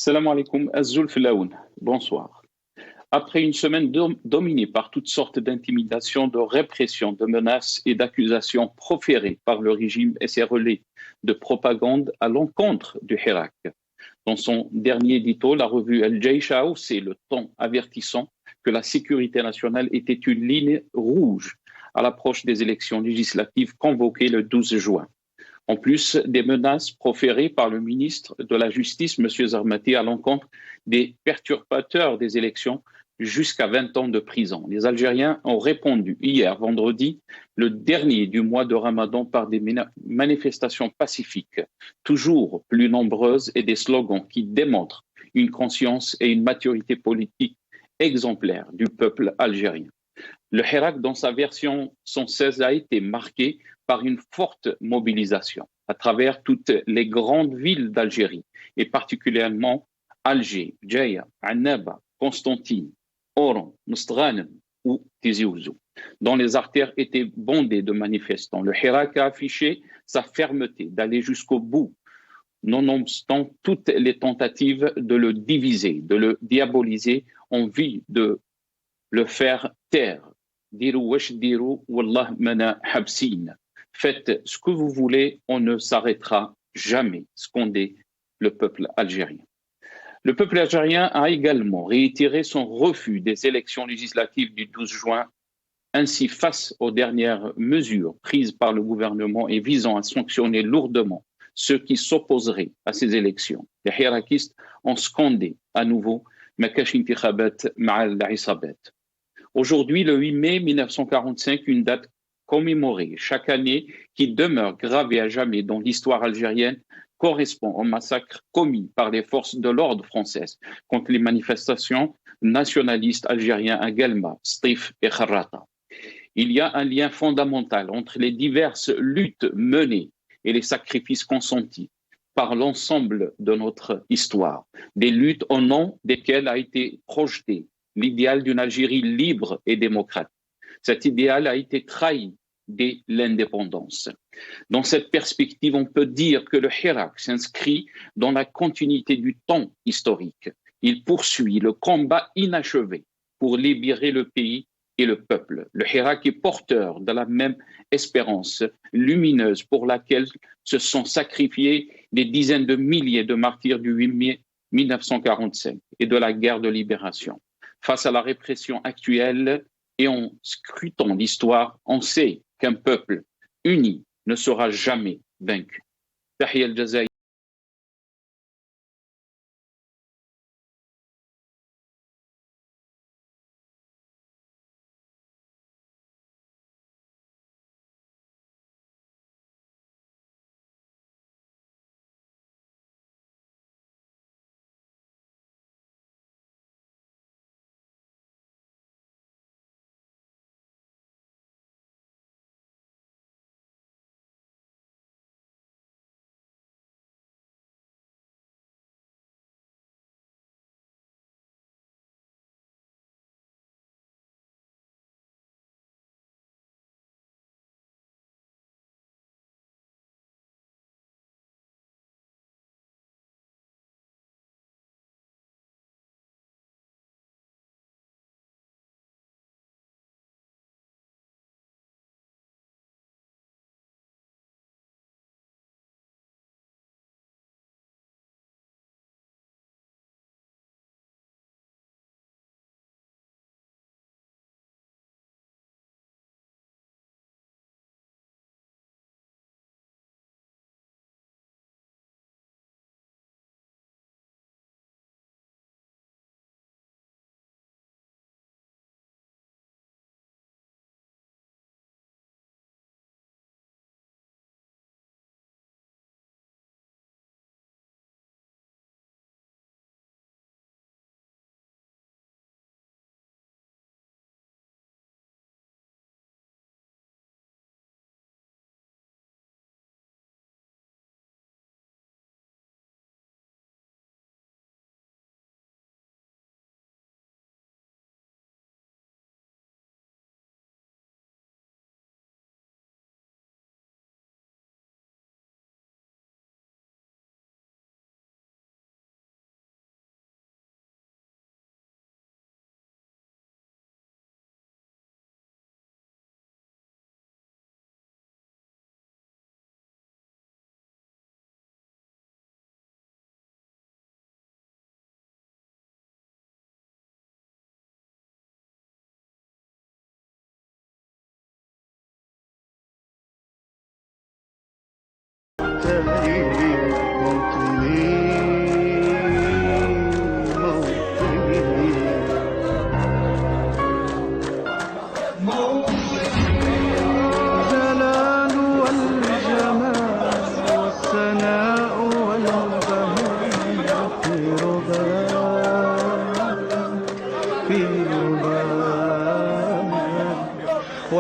Salam alaikum, Azul Filaoun. Bonsoir. Après une semaine dominée par toutes sortes d'intimidations, de répression, de menaces et d'accusations proférées par le régime et ses relais de propagande à l'encontre du Hirak. Dans son dernier édito, la revue El Jayshaou, c'est le ton avertissant que la sécurité nationale était une ligne rouge à l'approche des élections législatives convoquées le 12 juin. En plus des menaces proférées par le ministre de la Justice, M. Zarmati, à l'encontre des perturbateurs des élections jusqu'à 20 ans de prison. Les Algériens ont répondu hier, vendredi, le dernier du mois de Ramadan, par des manifestations pacifiques, toujours plus nombreuses, et des slogans qui démontrent une conscience et une maturité politique exemplaires du peuple algérien. Le Hirak, dans sa version 116, a été marqué par une forte mobilisation à travers toutes les grandes villes d'Algérie, et particulièrement Alger, Djeïa, Annaba, Constantine, Oran, Mostghanem ou Tizi Ouzou, dont les artères étaient bondées de manifestants. Le Hirak a affiché sa fermeté d'aller jusqu'au bout, nonobstant toutes les tentatives de le diviser, de le diaboliser, en vue de le faire taire. Dirou wesh dirou, wallah mana habsin. Faites ce que vous voulez, on ne s'arrêtera jamais, scandait le peuple algérien. Le peuple algérien a également réitéré son refus des élections législatives du 12 juin. Ainsi, face aux dernières mesures prises par le gouvernement et visant à sanctionner lourdement ceux qui s'opposeraient à ces élections, les hirakistes ont scandé à nouveau Makash intikhabat ma'al isabat. Aujourd'hui, le 8 mai 1945, une date commémorée chaque année qui demeure gravée à jamais dans l'histoire algérienne, correspond au massacre commis par les forces de l'ordre françaises contre les manifestations nationalistes algériens à Guelma, Stif et Kharrata. Il y a un lien fondamental entre les diverses luttes menées et les sacrifices consentis par l'ensemble de notre histoire, des luttes au nom desquelles a été projeté l'idéal d'une Algérie libre et démocratique. Cet idéal a été trahi dès l'indépendance. Dans cette perspective, on peut dire que le Hirak s'inscrit dans la continuité du temps historique. Il poursuit le combat inachevé pour libérer le pays et le peuple. Le Hirak est porteur de la même espérance lumineuse pour laquelle se sont sacrifiés des dizaines de milliers de martyrs du 8 mai 1945 et de la guerre de libération. Face à la répression actuelle et en scrutant l'histoire, on sait qu'un peuple uni ne sera jamais vaincu. Tahia al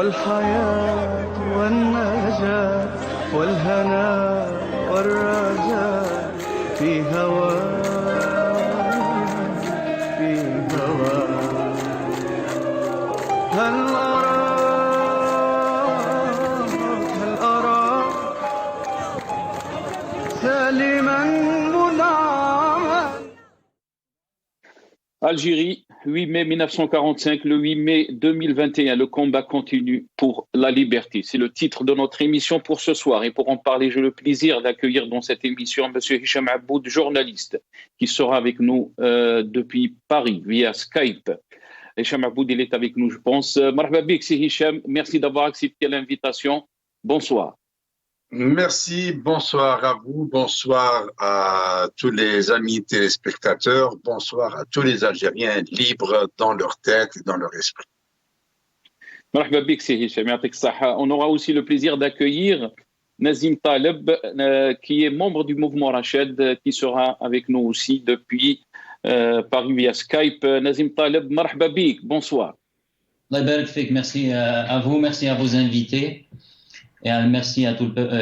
والحياة والنجاة والهنا والرجاء في هواك في هواك هل أراك سالما منعما. Algérie, 8 mai 1945, le 8 mai 2021, le combat continue pour la liberté. C'est le titre de notre émission pour ce soir. Et pour en parler, j'ai le plaisir d'accueillir dans cette émission M. Hicham Aboud, journaliste, qui sera avec nous depuis Paris via Skype. Hicham Aboud, il est avec nous, je pense. Marhaba bik, c'est Hicham. Merci d'avoir accepté l'invitation. Bonsoir. Merci, bonsoir à vous, bonsoir à tous les amis téléspectateurs, bonsoir à tous les Algériens libres dans leur tête et dans leur esprit. Marhaba bik, c'est Hicham. On aura aussi le plaisir d'accueillir Nazim Taleb, qui est membre du mouvement Rached, qui sera avec nous aussi depuis Paris via Skype. Nazim Taleb, marhaba bik, bonsoir. Allah barak fik, merci à vous, merci à vos invités. Et merci à tout le peuple.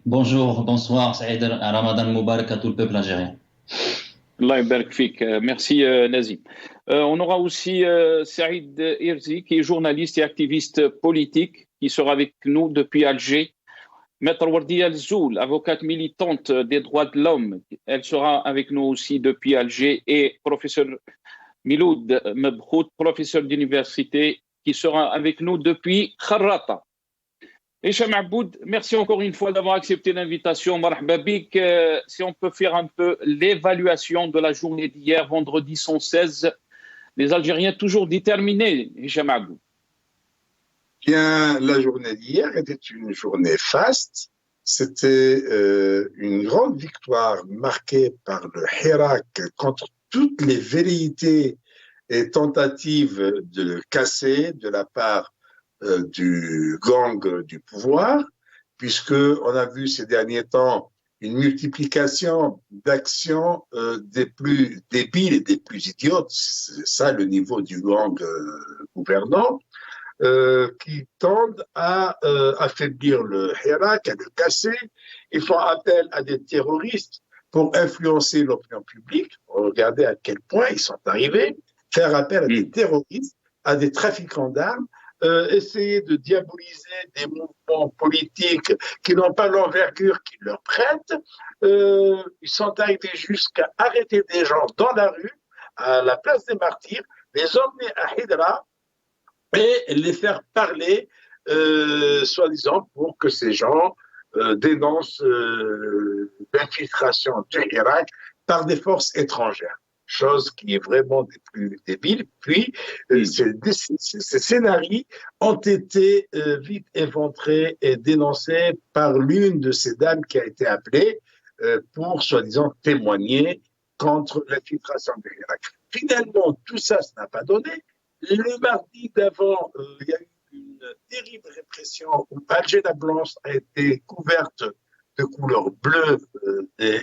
Bonjour, bonsoir, Saïd Ramadan Moubarak à tout le peuple algérien. Allah barak fik. Merci Nazim. On aura aussi Saïd Irzi, qui est journaliste et activiste politique, qui sera avec nous depuis Alger. Maître Wardia Zoul, avocate militante des droits de l'homme, elle sera avec nous aussi depuis Alger. Et professeur Miloud Mebhout, professeur d'université, qui sera avec nous depuis Kharrata. Hicham Aboud, merci encore une fois d'avoir accepté l'invitation. Marhaba bik. Si on peut faire un peu l'évaluation de la journée d'hier, vendredi 116, les Algériens toujours déterminés, Hicham Aboud. Bien, la journée d'hier était une journée faste. C'était une grande victoire marquée par le Hirak contre toutes les velléités et tentatives de le casser de la part du gang du pouvoir, puisqu'on a vu ces derniers temps une multiplication d'actions des plus débiles et des plus idiotes, c'est ça le niveau du gang gouvernant, qui tendent à affaiblir le Hirak, à le casser. Ils font appel à des terroristes pour influencer l'opinion publique. Regardez à quel point ils sont arrivés, faire appel à des terroristes, à des trafiquants d'armes, essayer de diaboliser des mouvements politiques qui n'ont pas l'envergure qu'ils leur prêtent. Ils sont arrivés jusqu'à arrêter des gens dans la rue, à la place des martyrs, les emmener à Hydra et les faire parler, soi-disant, pour que ces gens dénoncent l'infiltration du Irak par des forces étrangères. Chose qui est vraiment des plus débiles. Puis, ces scénarios ont été vite éventrés et dénoncés par l'une de ces dames qui a été appelée pour, soi-disant, témoigner contre l'infiltration de l'Irak. Finalement, tout ça, ça n'a pas donné. Le mardi d'avant, il y a eu une terrible répression où Alger la Blanche a été couverte de couleur bleue des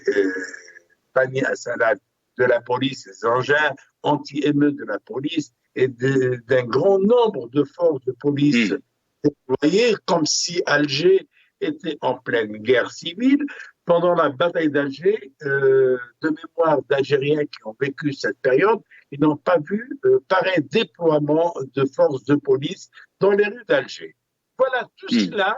paniers à salade de la police, des engins anti-émeutes de la police et d'un grand nombre de forces de police déployées, comme si Alger était en pleine guerre civile. Pendant la bataille d'Alger, de mémoire d'Algériens qui ont vécu cette période, ils n'ont pas vu pareil déploiement de forces de police dans les rues d'Alger. Voilà, tout cela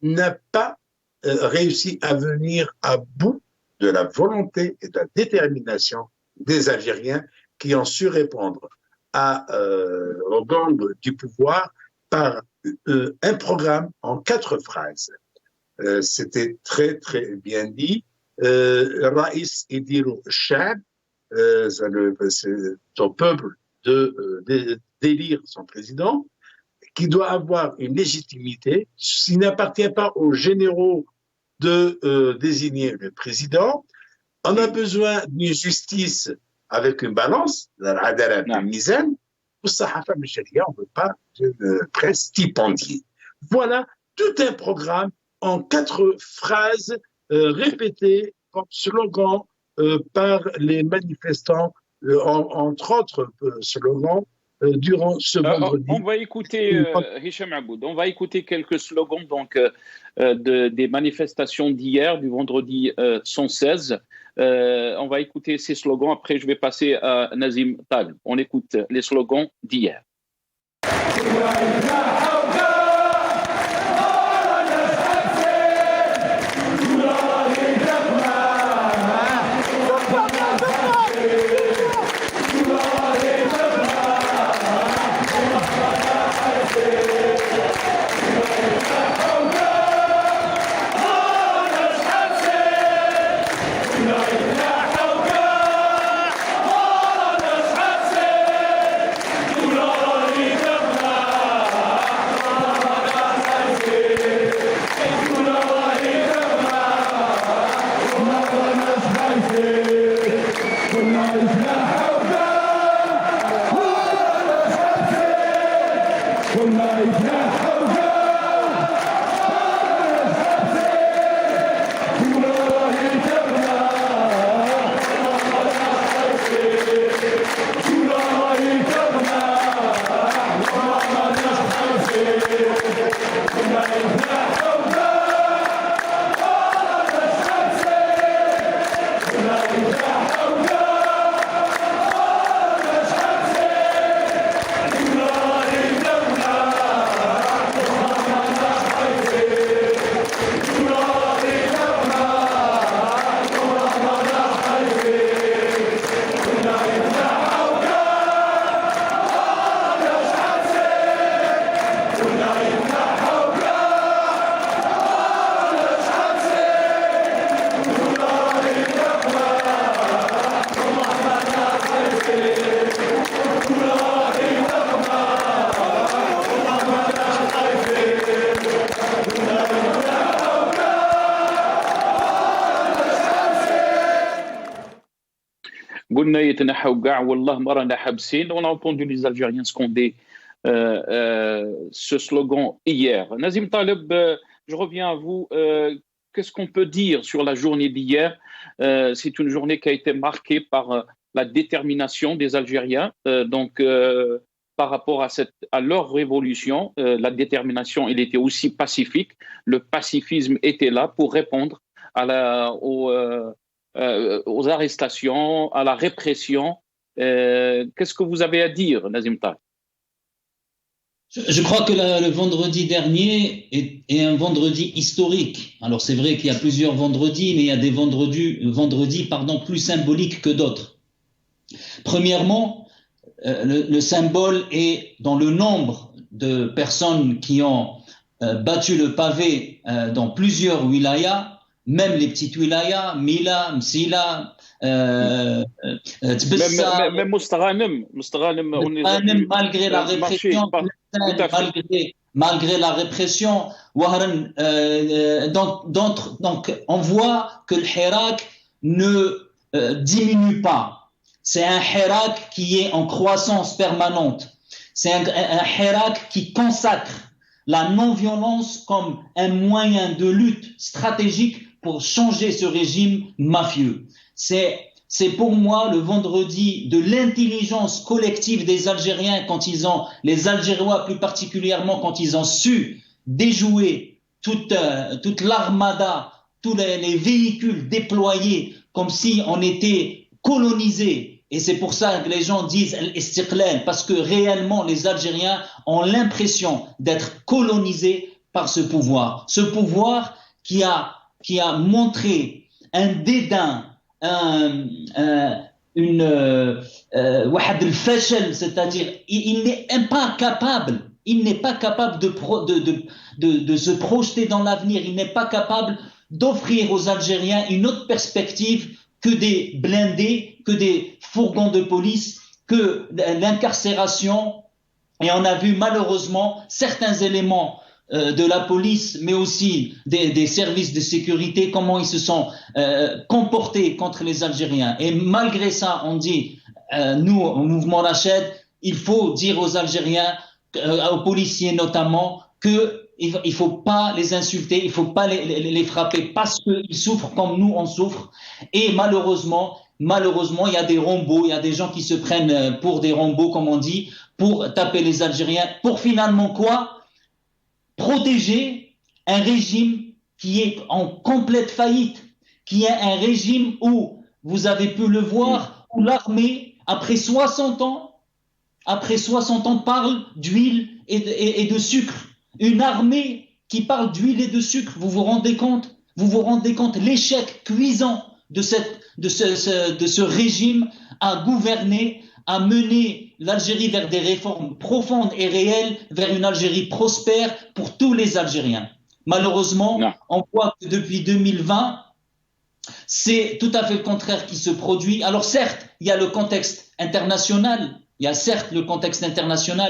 n'a pas réussi à venir à bout de la volonté et de la détermination des Algériens qui ont su répondre au gang du pouvoir par un programme en 4 phrases. C'était très, très bien dit. Raïs Idiru Shab, c'est au peuple d'élire son président, qui doit avoir une légitimité. S'il n'appartient pas aux généraux de désigner le président, on a besoin d'une justice avec une balance, une misaine. Pour Sahafa Michelia, on ne veut pas une presse stipendiée. Voilà tout un programme en 4 phrases répétées comme slogan par les manifestants, entre autres slogans, durant ce vendredi. On va écouter, Hicham Aboud, on va écouter quelques slogans donc, des manifestations d'hier, du vendredi 116. On va écouter ces slogans. Après, je vais passer à Nazim Taleb. On écoute les slogans d'hier. قلنا يتنحوا كاع والله ما رانا حابسين. On a entendu les Algériens scander ce slogan hier. Nazim Taleb, je reviens à vous. Qu'est-ce qu'on peut dire sur la journée d'hier? C'est une journée qui a été marquée par la détermination des Algériens. Par rapport à leur révolution, la détermination, elle était aussi pacifique. Le pacifisme était là pour répondre aux arrestations, à la répression. Qu'est-ce que vous avez à dire, Nazim Taleb? Je crois que le vendredi dernier est un vendredi historique. Alors c'est vrai qu'il y a plusieurs vendredis, mais il y a des vendredis plus symboliques que d'autres. Premièrement, le symbole est dans le nombre de personnes qui ont battu le pavé dans plusieurs wilayas, même les petites wilayas, Mila, Msila, Tbessa, même Mostaghanem, malgré la répression, malgré la répression, donc on voit que le Hirak ne diminue pas. C'est un Hirak qui est en croissance permanente. C'est un Hirak qui consacre la non-violence comme un moyen de lutte stratégique pour changer ce régime mafieux. C'est pour moi le vendredi de l'intelligence collective des Algériens les Algérois plus particulièrement, quand ils ont su déjouer toute l'armada, tous les véhicules déployés comme si on était colonisés. Et c'est pour ça que les gens disent Al-Istiqlal, parce que réellement les Algériens ont l'impression d'être colonisés par ce pouvoir. Ce pouvoir qui a montré un dédain, c'est-à-dire il n'est pas capable de se projeter dans l'avenir, il n'est pas capable d'offrir aux Algériens une autre perspective que des blindés, que des fourgons de police, que l'incarcération. Et on a vu malheureusement certains éléments de la police, mais aussi des services de sécurité, comment ils se sont comportés contre les Algériens. Et malgré ça, on dit, nous, au mouvement Rached, il faut dire aux Algériens, aux policiers notamment, qu'il ne faut pas les insulter, il ne faut pas les frapper parce qu'ils souffrent comme nous on souffre. Et malheureusement, malheureusement, il y a des rombos, il y a des gens qui se prennent pour des rombos, comme on dit, pour taper les Algériens, pour finalement quoi? Protéger un régime qui est en complète faillite, qui est un régime où, vous avez pu le voir, où l'armée, après 60 ans, parle d'huile et de sucre. Une armée qui parle d'huile et de sucre, vous vous rendez compte? Vous vous rendez compte l'échec cuisant de ce régime à gouverner, à mener l'Algérie vers des réformes profondes et réelles, vers une Algérie prospère pour tous les Algériens. Malheureusement, on voit que depuis 2020, c'est tout à fait le contraire qui se produit. Alors certes, il y a le contexte international,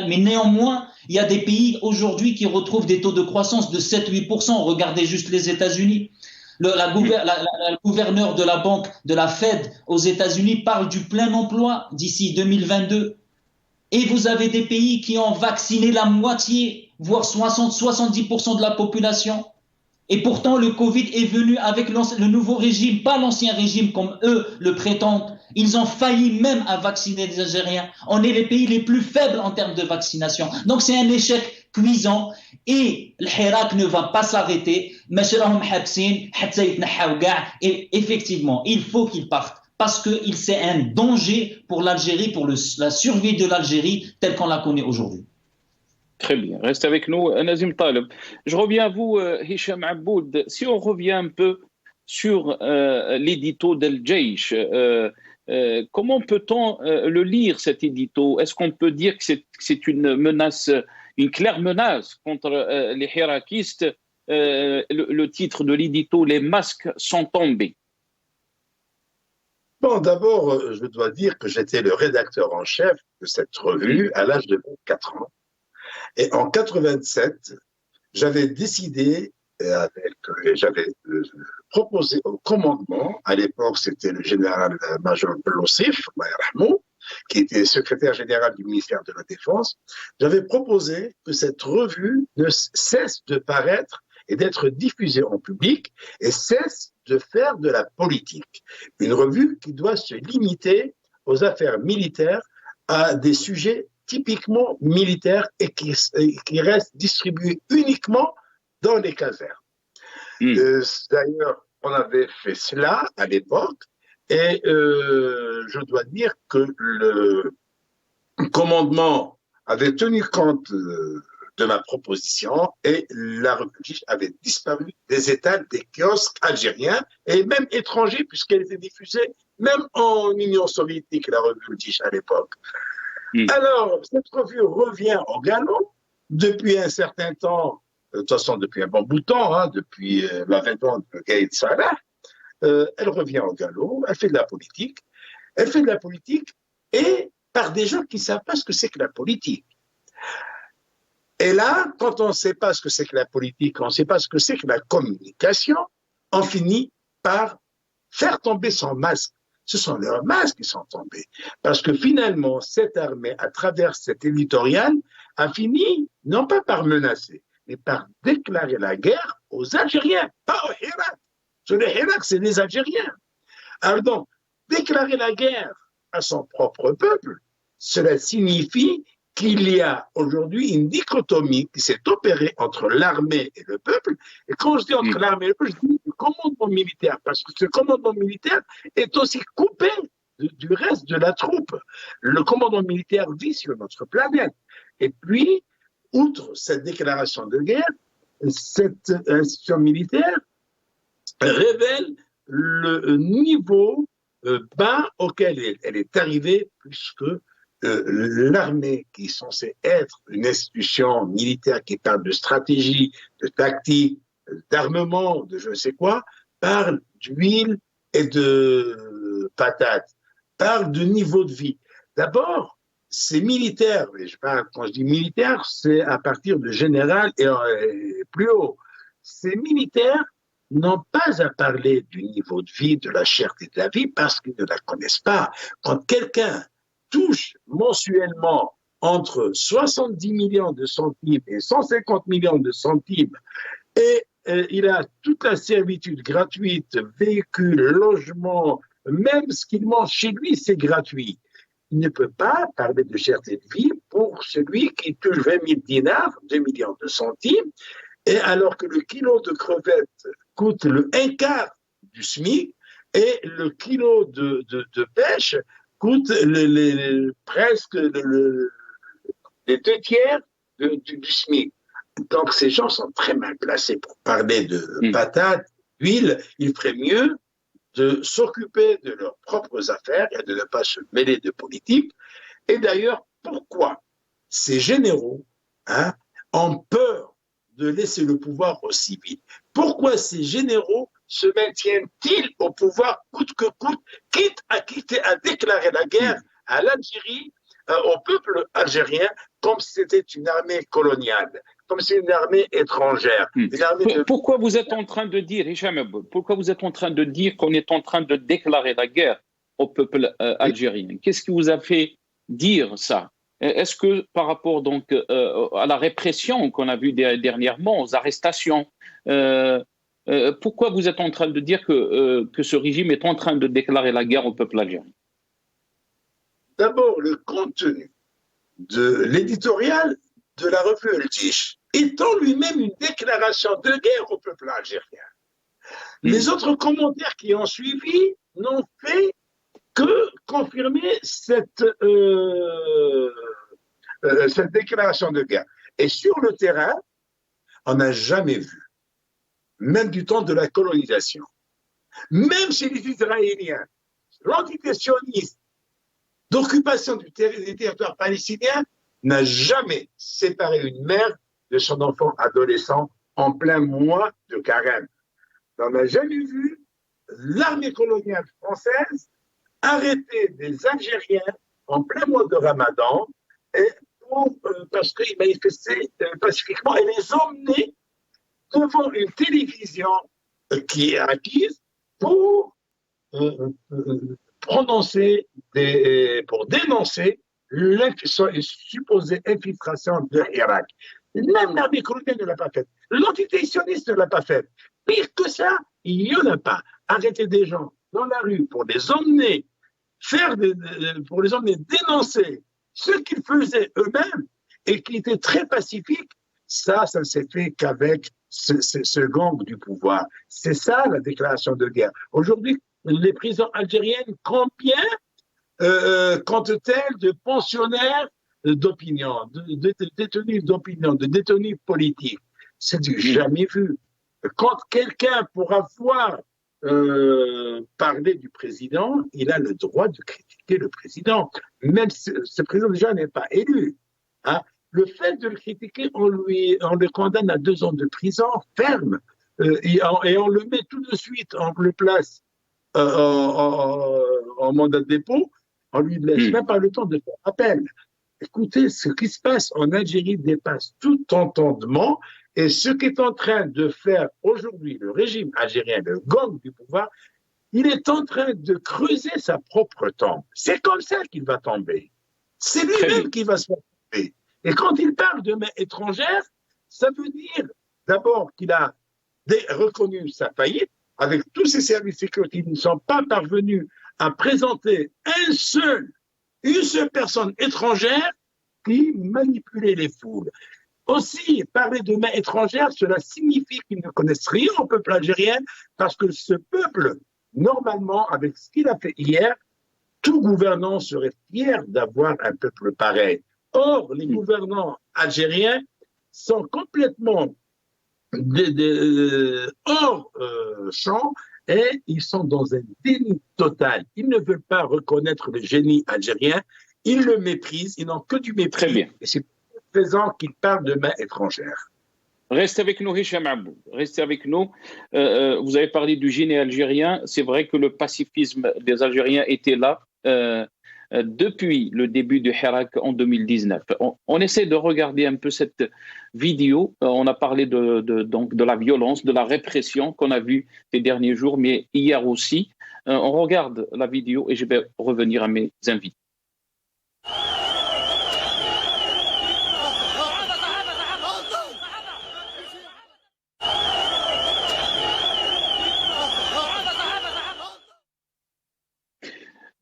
mais néanmoins, il y a des pays aujourd'hui qui retrouvent des taux de croissance de 7-8%. Regardez juste les États-Unis. La gouverneure de la banque, de la Fed aux États-Unis parle du plein emploi d'ici 2022. Et vous avez des pays qui ont vacciné la moitié, voire 60-70% de la population. Et pourtant, le Covid est venu avec le nouveau régime, pas l'ancien régime comme eux le prétendent. Ils ont failli même à vacciner les Algériens. On est les pays les plus faibles en termes de vaccination. Donc c'est un échec cuisant et le Hirak ne va pas s'arrêter. Et effectivement, il faut qu'ils partent parce que c'est un danger pour l'Algérie, pour la survie de l'Algérie telle qu'on la connaît aujourd'hui. Très bien, reste avec nous, Nazim Taleb. Je reviens à vous, Hicham Aboud. Si on revient un peu sur l'édito d'El Jaish, comment peut-on le lire, cet édito? Est-ce qu'on peut dire que c'est une menace, une claire menace contre les hirakistes? Le titre de l'édito, les masques sont tombés. Bon, d'abord, je dois dire que j'étais le rédacteur en chef de cette revue à l'âge de 24 ans. Et en 87, j'avais décidé, j'avais proposé au commandement, à l'époque c'était le général-major Blossif, qui était secrétaire général du ministère de la Défense, j'avais proposé que cette revue ne cesse de paraître et d'être diffusée en public et cesse de faire de la politique. Une revue qui doit se limiter aux affaires militaires, à des sujets typiquement militaires et qui restent distribués uniquement dans les casernes. D'ailleurs, on avait fait cela à l'époque et je dois dire que le commandement avait tenu compte de ma proposition et la revue avait disparu des étals des kiosques algériens et même étrangers puisqu'elle était diffusée même en Union soviétique, la revue à l'époque. Alors, cette revue revient au galop depuis un certain temps, de toute façon depuis un bon bout de temps, depuis l'avènement de Gaïd Salah, elle revient au galop, elle fait de la politique et par des gens qui ne savent pas ce que c'est que la politique. Et là, quand on ne sait pas ce que c'est que la politique, on ne sait pas ce que c'est que la communication, on finit par faire tomber son masque. Ce sont leurs masques qui sont tombés. Parce que finalement, cette armée, à travers cet éditorial, a fini, non pas par menacer, mais par déclarer la guerre aux Algériens, pas au Hirak. Le Hirak, c'est les Algériens. Alors donc, déclarer la guerre à son propre peuple, cela signifie qu'il y a aujourd'hui une dichotomie qui s'est opérée entre l'armée et le peuple. Et quand je dis entre l'armée et le peuple, je dis le commandement militaire, parce que ce commandement militaire est aussi coupé du reste de la troupe. Le commandement militaire vit sur notre planète. Et puis, outre cette déclaration de guerre, cette institution militaire révèle le niveau bas auquel elle est arrivée, puisque l'armée, qui est censée être une institution militaire qui parle de stratégie, de tactique, d'armement, de je ne sais quoi, parle d'huile et de patates, parle de niveau de vie. D'abord, ces militaires, et quand je dis militaire, c'est à partir de général et plus haut, ces militaires n'ont pas à parler du niveau de vie, de la cherté de la vie, parce qu'ils ne la connaissent pas. Quand quelqu'un touche mensuellement entre 70 millions de centimes et 150 millions de centimes et il a toute la servitude gratuite, véhicule, logement, même ce qu'il mange chez lui, c'est gratuit. Il ne peut pas parler de cherté de vie pour celui qui touche 20 000 dinars, 2 millions de centimes, et alors que le kilo de crevettes coûte le 1/4 du SMIC, et le kilo de pêche coûte presque les 2/3 du SMIC. Donc ces gens sont très mal placés pour parler de patates, d'huile. Il ferait mieux de s'occuper de leurs propres affaires et de ne pas se mêler de politique. Et d'ailleurs, pourquoi ces généraux ont peur de laisser le pouvoir aux civils? Pourquoi ces généraux se maintiennent-ils au pouvoir coûte que coûte, quitte à déclarer la guerre à l'Algérie, au peuple algérien, comme si c'était une armée coloniale, comme si c'était une armée étrangère. Une armée Pourquoi vous êtes en train de dire, Hicham Aboul, pourquoi vous êtes en train de dire qu'on est en train de déclarer la guerre au peuple algérien? Qu'est-ce qui vous a fait dire ça? Est-ce que par rapport donc à la répression qu'on a vue dernièrement, aux arrestations, pourquoi vous êtes en train de dire que ce régime est en train de déclarer la guerre au peuple algérien? D'abord, le contenu de l'éditorial de la revue El Jish étant lui-même une déclaration de guerre au peuple algérien. Les autres commentaires qui ont suivi n'ont fait que confirmer cette déclaration de guerre. Et sur le terrain, on n'a jamais vu, même du temps de la colonisation, même chez les Israéliens, l'entité sioniste d'occupation des territoires palestiniens n'a jamais séparé une mère de son enfant adolescent en plein mois de carême. On n'a jamais vu l'armée coloniale française arrêter des Algériens en plein mois de Ramadan parce qu'ils manifestaient pacifiquement et les emmener devant une télévision qui est acquise pour dénoncer la supposée infiltration de l'Irak. Même l'armée coloniale ne l'a pas faite. L'entité sioniste ne l'a pas faite. Pire que ça, il n'y en a pas. Arrêter des gens dans la rue pour les emmener dénoncer ce qu'ils faisaient eux-mêmes et qui étaient très pacifiques, ça ne s'est fait qu'avec ce gang du pouvoir. C'est ça la déclaration de guerre. Aujourd'hui, les prisons algériennes, combien comptent-elles de pensionnaires d'opinion, de détenus d'opinion, de détenus politiques? C'est du jamais vu. Quand quelqu'un pourra voir parler du président, il a le droit de critiquer le président, même si ce président déjà n'est pas élu. Hein. Le fait de le critiquer, on le condamne à 2 ans de prison ferme et on le met tout de suite, on le place en mandat de dépôt, on lui laisse même pas le temps de faire appel. Écoutez, ce qui se passe en Algérie dépasse tout entendement. Et ce qu'est en train de faire aujourd'hui le régime algérien, le gang du pouvoir, il est en train de creuser sa propre tombe. C'est comme ça qu'il va tomber. C'est lui-même qui va se faire tomber. Et quand il parle de main étrangère, ça veut dire d'abord qu'il a reconnu sa faillite avec tous ces services sécuritaires qui ne sont pas parvenus à présenter une seule personne étrangère qui manipulait les foules. Aussi, parler de main étrangère, cela signifie qu'ils ne connaissent rien au peuple algérien, parce que ce peuple, normalement, avec ce qu'il a fait hier, tout gouvernant serait fier d'avoir un peuple pareil. Or, les gouvernants algériens sont complètement hors champ et ils sont dans un déni total. Ils ne veulent pas reconnaître le génie algérien, ils le méprisent, ils n'ont que du mépris. Très bien. Et c'est présent qu'il parle de main étrangère. Restez avec nous, Hicham Aboul. Restez avec nous. Vous avez parlé du génie algérien. C'est vrai que le pacifisme des Algériens était là depuis le début du Hirak en 2019. On essaie de regarder un peu cette vidéo. On a parlé donc de la violence, de la répression qu'on a vue ces derniers jours, mais hier aussi. On regarde la vidéo et je vais revenir à mes invités.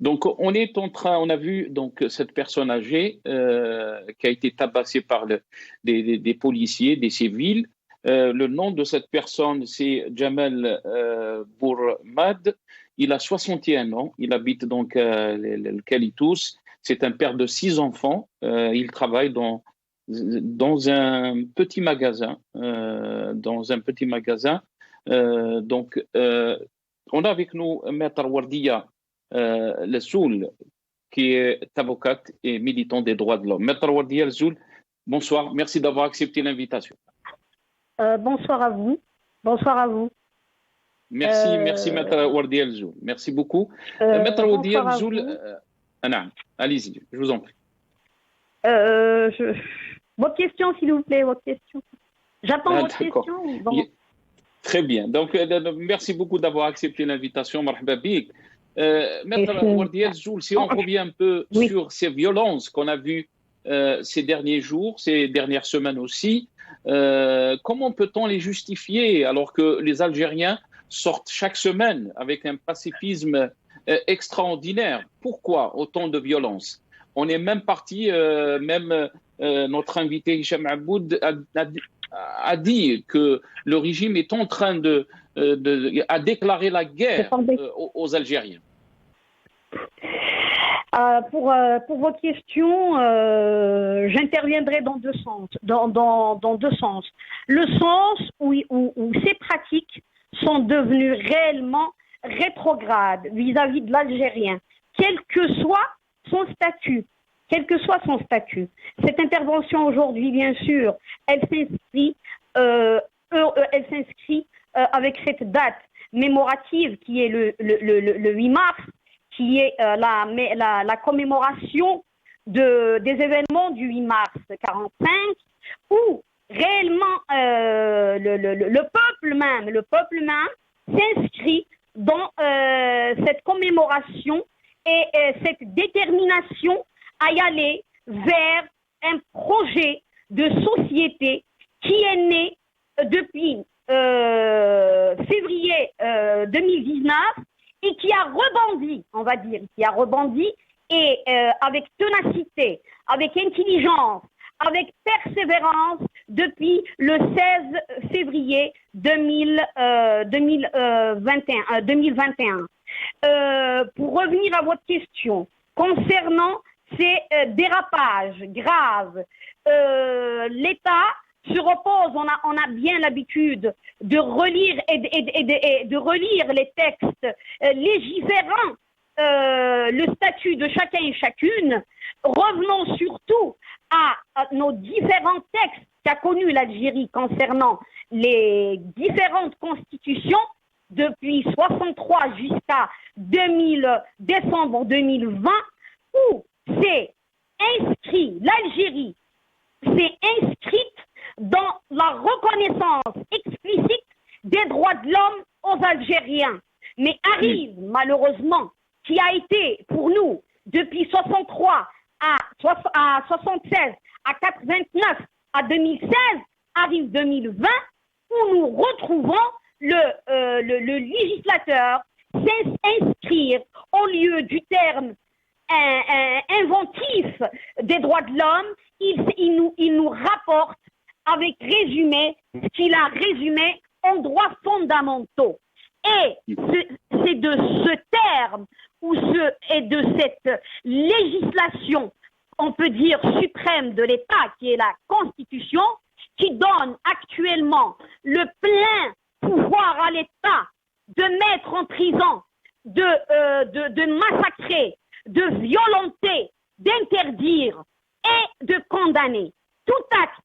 Donc, on a vu donc cette personne âgée qui a été tabassée par des policiers, des civils. Le nom de cette personne, c'est Jamal Bourmad. Il a 61 ans. Il habite donc le Kalitous. C'est un père de 6 enfants. Il travaille dans un petit magasin. Donc, on a avec nous Maître Wardia Lessoul, qui est avocate et militant des droits de l'homme. Maître Wardia Lessoul, bonsoir. Merci d'avoir accepté l'invitation. Bonsoir à vous. Bonsoir à vous. Merci Maître Wardia Lessoul. Merci beaucoup. Maître Wardia Lessoul, allez-y, je vous en prie. Votre question, s'il vous plaît, votre question. J'attends votre question. Bon. Très bien. Donc, merci beaucoup d'avoir accepté l'invitation. Marhaba bik. Maître Wardia Lessoul, si on revient un peu sur ces violences qu'on a vues ces derniers jours, ces dernières semaines aussi, comment peut-on les justifier alors que les Algériens sortent chaque semaine avec un pacifisme extraordinaire? Pourquoi autant de violence? On est même parti, notre invité Hicham Aboud a dit que le régime est en train a déclaré la guerre aux Algériens. Pour votre question, j'interviendrai dans deux sens. Dans deux sens. Le sens où ces pratiques sont devenues réellement rétrogrades vis-à-vis de l'Algérien, quel que soit son statut. Cette intervention aujourd'hui, bien sûr, elle s'inscrit avec cette date mémorative qui est le 8 mars, qui est la commémoration des événements du 8 mars 45, où réellement le peuple même s'inscrit dans cette commémoration et cette détermination à y aller vers un projet de société qui est né depuis février 2019 et qui a rebondi, on va dire, et avec ténacité, avec intelligence, avec persévérance depuis le 16 février 2021. Pour revenir à votre question, concernant ces dérapages graves, l'État se repose, on a bien l'habitude de relire et de relire les textes légiférant le statut de chacun et chacune. Revenons surtout à nos différents textes qu'a connus l'Algérie concernant les différentes constitutions depuis 63 jusqu'à décembre 2020, où l'Algérie s'est inscrite dans la reconnaissance explicite des droits de l'homme aux Algériens. Mais arrive malheureusement, qui a été pour nous depuis 63 à 76 à 89 à 2016, arrive 2020, où nous retrouvons le législateur s'inscrire au lieu du terme inventif des droits de l'homme, il nous rapporte avec résumé ce qu'il a résumé en droits fondamentaux. Et c'est de ce terme et de cette législation, on peut dire suprême de l'État, qui est la Constitution, qui donne actuellement le plein pouvoir à l'État de mettre en prison, de massacrer, de violenter, d'interdire et de condamner tout acte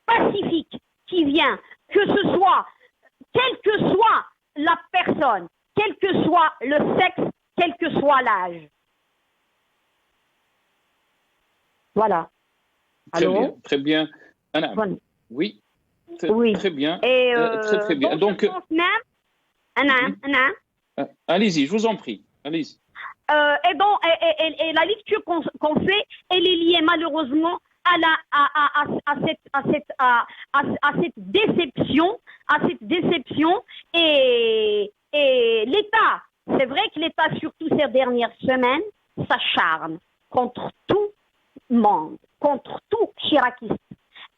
pacifique qui vient, que ce soit, quelle que soit la personne, quel que soit le sexe, quel que soit l'âge. Voilà. Très bien. Anna, voilà. Oui. Oui. Très bien. Et très bien. Donc, même, Anna. Allez-y, je vous en prie. Allez-y. Et la lecture qu'on fait, elle est liée malheureusement à cette déception, et l'État c'est vrai que l'État, surtout ces dernières semaines, s'acharne contre tout monde, contre tout hirakiste.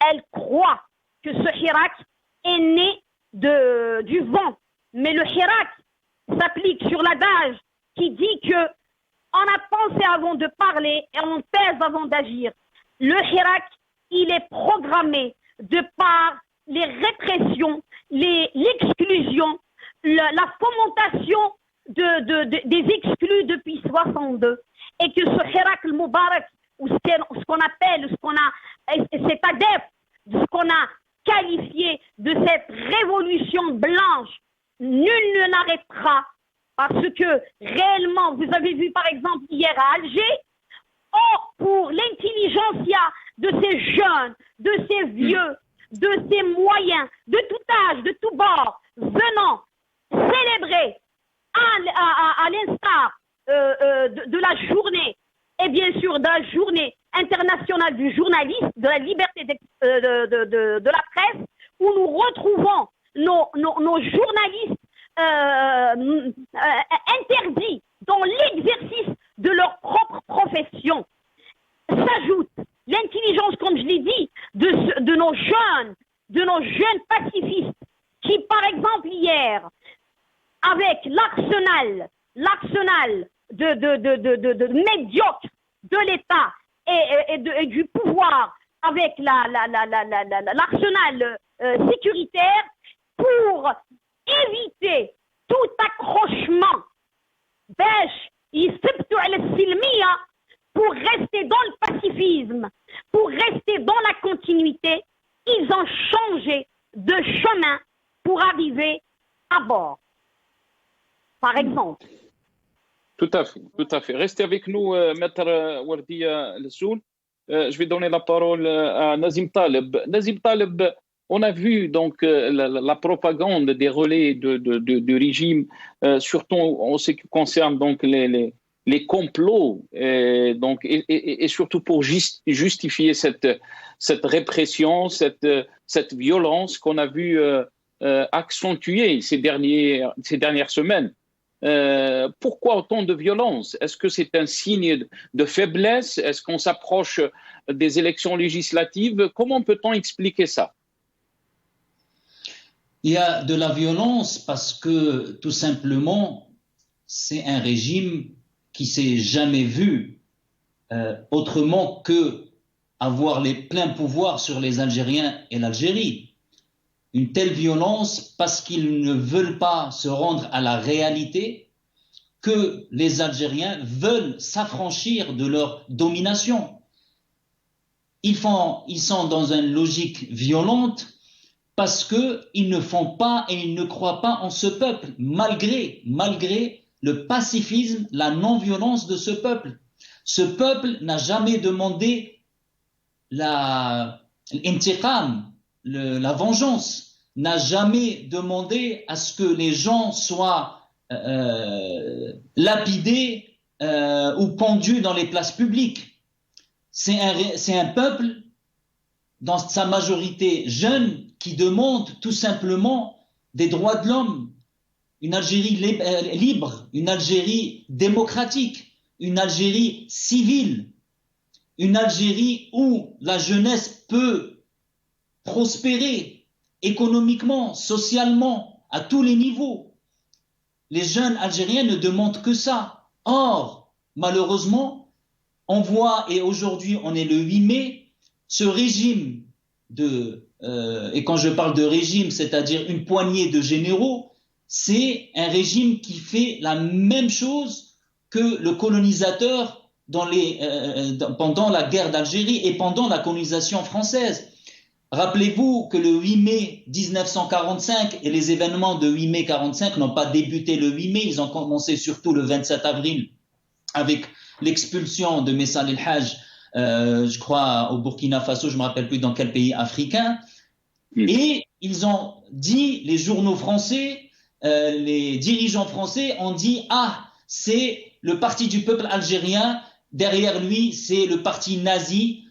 Elle croit que ce Hirak est né du vent. Mais le Hirak s'applique sur l'adage qui dit que on a pensé avant de parler et on pèse avant d'agir. Le Hirak, il est programmé de par les répressions, l'exclusion, la fomentation des exclus depuis 62. Et que ce Hirak al-Mubarak, ou ce qu'on appelle, cet adepte, ce qu'on a qualifié de cette révolution blanche, nul ne l'arrêtera. Parce que réellement, vous avez vu par exemple hier à Alger, pour l'intelligentsia de ces jeunes, de ces vieux, de ces moyens, de tout âge, de tout bord, venant célébrer à l'instar de la journée, et bien sûr de la journée internationale du journaliste, de la liberté de la presse, où nous retrouvons nos journalistes interdits dans l'exercice de leur propre profession. S'ajoute l'intelligence, comme je l'ai dit, de nos jeunes pacifistes qui, par exemple, hier, avec l'arsenal de médiocre de l'État et du pouvoir, avec l'arsenal sécuritaire, pour éviter tout accrochement, pour rester dans le pacifisme, pour rester dans la continuité, ils ont changé de chemin pour arriver à bord. Par exemple. Tout à fait. Restez avec nous, Maître Wardia Lessoul. Je vais donner la parole à Nazim Taleb. Nazim Taleb, on a vu donc la propagande des relais du régime, surtout en ce qui concerne donc les complots, et surtout pour justifier cette répression, cette violence qu'on a vu accentuer ces dernières semaines. Pourquoi autant de violence? Est-ce que c'est un signe de faiblesse? Est-ce qu'on s'approche des élections législatives? Comment peut-on expliquer ça? Il y a de la violence parce que tout simplement, c'est un régime qui s'est jamais vu autrement que avoir les pleins pouvoirs sur les Algériens et l'Algérie. Une telle violence parce qu'ils ne veulent pas se rendre à la réalité que les Algériens veulent s'affranchir de leur domination. Ils sont dans une logique violente parce qu'ils ne font pas et ils ne croient pas en ce peuple, malgré le pacifisme, la non-violence de ce peuple. Ce peuple n'a jamais demandé l'intiqam, la vengeance, n'a jamais demandé à ce que les gens soient lapidés ou pendus dans les places publiques. C'est un peuple, dans sa majorité jeune, qui demande tout simplement des droits de l'homme, une Algérie libre, une Algérie démocratique, une Algérie civile, une Algérie où la jeunesse peut prospérer économiquement, socialement, à tous les niveaux. Les jeunes Algériens ne demandent que ça. Or, malheureusement, on voit, et aujourd'hui on est le 8 mai, ce régime et quand je parle de régime, c'est-à-dire une poignée de généraux, c'est un régime qui fait la même chose que le colonisateur pendant la guerre d'Algérie et pendant la colonisation française. Rappelez-vous que le 8 mai 1945 et les événements de 8 mai 1945 n'ont pas débuté le 8 mai, ils ont commencé surtout le 27 avril avec l'expulsion de Messal el-Hajj, je crois au Burkina Faso, je ne me rappelle plus dans quel pays africain. Et ils ont dit, les journaux français, les dirigeants français ont dit « Ah, c'est le parti du peuple algérien, derrière lui c'est le parti nazi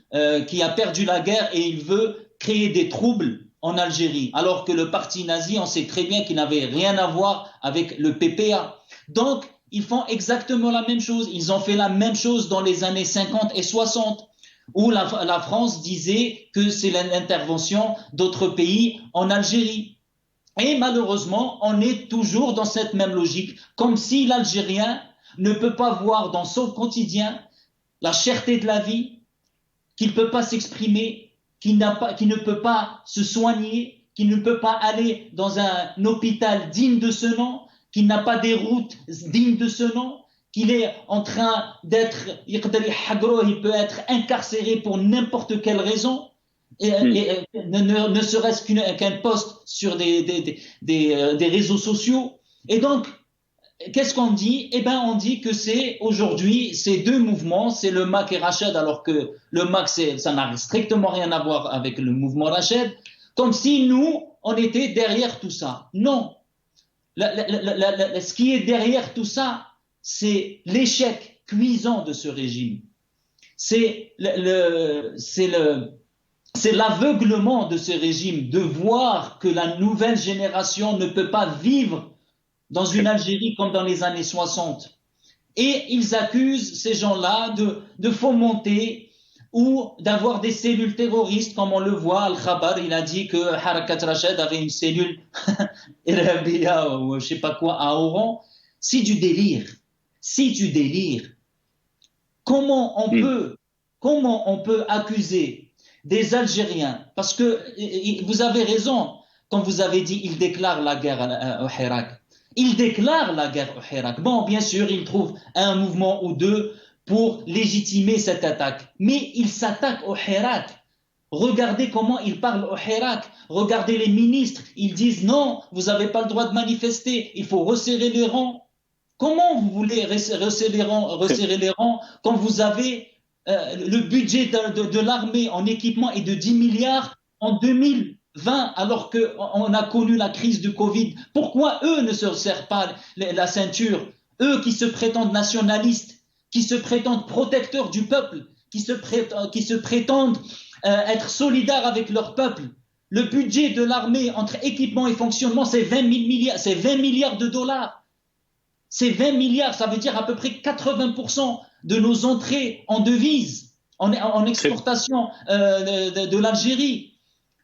qui a perdu la guerre et il veut créer des troubles en Algérie. » Alors que le parti nazi, on sait très bien qu'il n'avait rien à voir avec le PPA. Donc, ils font exactement la même chose. Ils ont fait la même chose dans les années 50 et 60, où la France disait que c'est l'intervention d'autres pays en Algérie. Et malheureusement, on est toujours dans cette même logique, comme si l'Algérien ne peut pas voir dans son quotidien la cherté de la vie, qu'il ne peut pas s'exprimer, qu'il ne peut pas se soigner, qu'il ne peut pas aller dans un hôpital digne de ce nom, qu'il n'a pas des routes dignes de ce nom, qu'il est en train d'être, il peut être incarcéré pour n'importe quelle raison, et ne serait-ce qu'un post sur des réseaux sociaux. Et donc, qu'est-ce qu'on dit? Eh bien, on dit que c'est aujourd'hui ces deux mouvements, c'est le MAC et Rached, alors que le MAC, ça n'a strictement rien à voir avec le mouvement Rached, comme si nous, on était derrière tout ça. Non. Ce qui est derrière tout ça, c'est l'échec cuisant de ce régime. C'est l'aveuglement de ce régime de voir que la nouvelle génération ne peut pas vivre dans une Algérie comme dans les années 60. Et ils accusent ces gens-là de fomenter ou d'avoir des cellules terroristes, comme on le voit. Al-Khabar, il a dit que Harakat Rached avait une cellule Irabia ou je sais pas quoi à Oran. C'est du délire. C'est du délire. Comment on peut accuser des Algériens, parce que vous avez raison quand vous avez dit ils déclarent la guerre au Hirak. Ils déclarent la guerre au Hirak. Bon, bien sûr, ils trouvent un mouvement ou deux pour légitimer cette attaque. Mais ils s'attaquent au Hirak. Regardez comment ils parlent au Hirak. Regardez les ministres. Ils disent non, vous n'avez pas le droit de manifester. Il faut resserrer les rangs. Comment vous voulez resserrer les rangs quand vous avez le budget de l'armée en équipement est de 10 milliards en 2020, alors qu'on a connu la crise du Covid? Pourquoi eux ne se serrent pas la ceinture? Eux qui se prétendent nationalistes, qui se prétendent protecteurs du peuple, qui se prétendent être solidaires avec leur peuple. Le budget de l'armée entre équipement et fonctionnement, c'est 20 milliards de dollars. C'est 20 milliards, ça veut dire à peu près 80% de nos entrées en devises, en exportation de l'Algérie.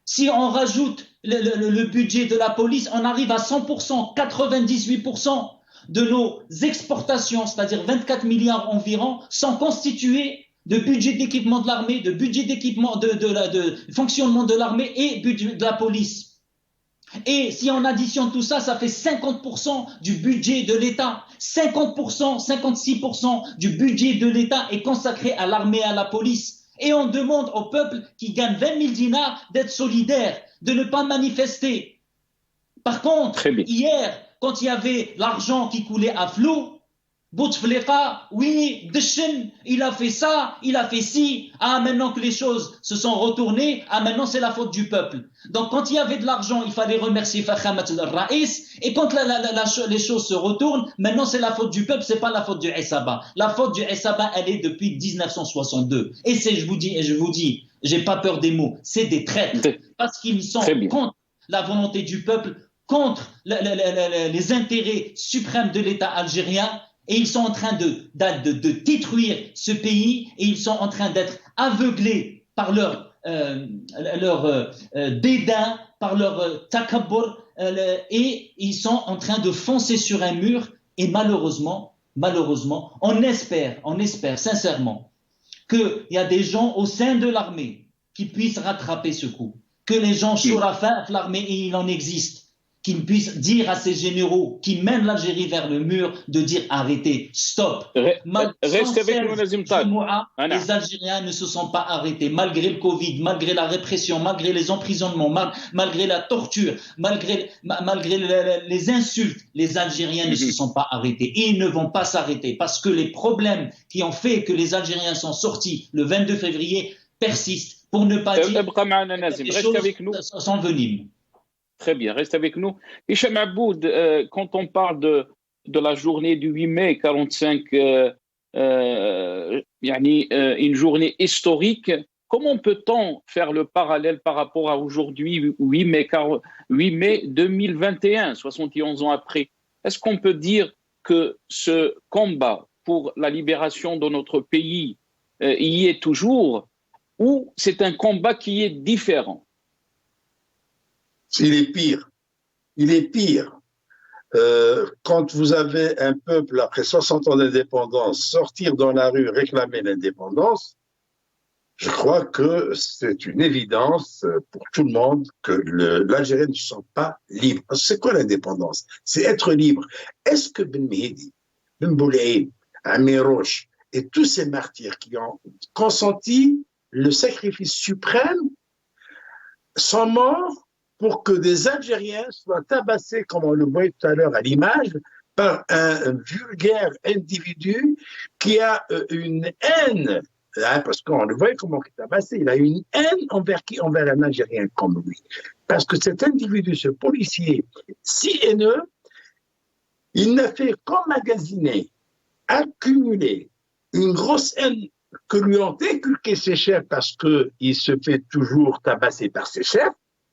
Si on rajoute le budget de la police, on arrive à 100%, 98% de nos exportations, c'est-à-dire 24 milliards environ, sont constitués de budget d'équipement de l'armée, de budget d'équipement de fonctionnement de l'armée et budget de la police. Et si on additionne tout ça, ça fait 50% du budget de l'État. 50%, 56% du budget de l'État est consacré à l'armée et à la police. Et on demande au peuple qui gagne 20 000 dinars d'être solidaire, de ne pas manifester. Par contre, hier, quand il y avait l'argent qui coulait à flot, Bouteflika, oui, Dechen, il a fait ça, il a fait ci. Ah, maintenant que les choses se sont retournées, ah, maintenant c'est la faute du peuple. Donc, quand il y avait de l'argent, il fallait remercier Fakhamat al-Raïs. Et quand les choses se retournent, maintenant c'est la faute du peuple, c'est pas la faute du Essaba. La faute du Essaba, elle est depuis 1962. Et je vous dis, j'ai pas peur des mots, c'est des traîtres. Parce qu'ils sont contre la volonté du peuple, contre les intérêts suprêmes de l'État algérien. Et ils sont en train de détruire ce pays, et ils sont en train d'être aveuglés par leur dédain, par leur takabbur, et ils sont en train de foncer sur un mur. Et malheureusement, on espère sincèrement qu'il y a des gens au sein de l'armée qui puissent rattraper ce coup, que les gens chourafin de l'armée, et il en existe, qui puissent dire à ces généraux qui mènent l'Algérie vers le mur de dire arrêtez, stop. Restez avec nous, Nazim Tal. Les Algériens ne se sont pas arrêtés, malgré le Covid, malgré la répression, malgré les emprisonnements, malgré la torture, malgré les insultes. Les Algériens ne se sont pas arrêtés. Et ils ne vont pas s'arrêter parce que les problèmes qui ont fait que les Algériens sont sortis le 22 février persistent, pour ne pas dire que les choses sont venimes. Très bien, reste avec nous. Hicham Aboud, quand on parle de la journée du 8 mai 45, une journée historique, comment peut-on faire le parallèle par rapport à aujourd'hui, 8 mai 2021, 71 ans après? Est-ce qu'on peut dire que ce combat pour la libération de notre pays y est toujours, ou c'est un combat qui est différent? Il est pire. Il est pire. Quand vous avez un peuple, après 60 ans d'indépendance, sortir dans la rue réclamer l'indépendance, je crois que c'est une évidence pour tout le monde que l'Algérie ne se sent pas libre. C'est quoi l'indépendance? C'est être libre. Est-ce que Ben Mehdi, Ben Boulaïd, Amir Roche et tous ces martyrs qui ont consenti le sacrifice suprême sont morts pour que des Algériens soient tabassés, comme on le voyait tout à l'heure à l'image, par un vulgaire individu qui a une haine, hein, parce qu'on le voyait comment il est tabassé, il a une haine envers qui? Envers un Algérien comme lui. Parce que cet individu, ce policier si haineux, il n'a fait qu'emmagasiner, accumuler une grosse haine que lui ont inculqué ses chefs parce qu'il se fait toujours tabasser par ses chefs,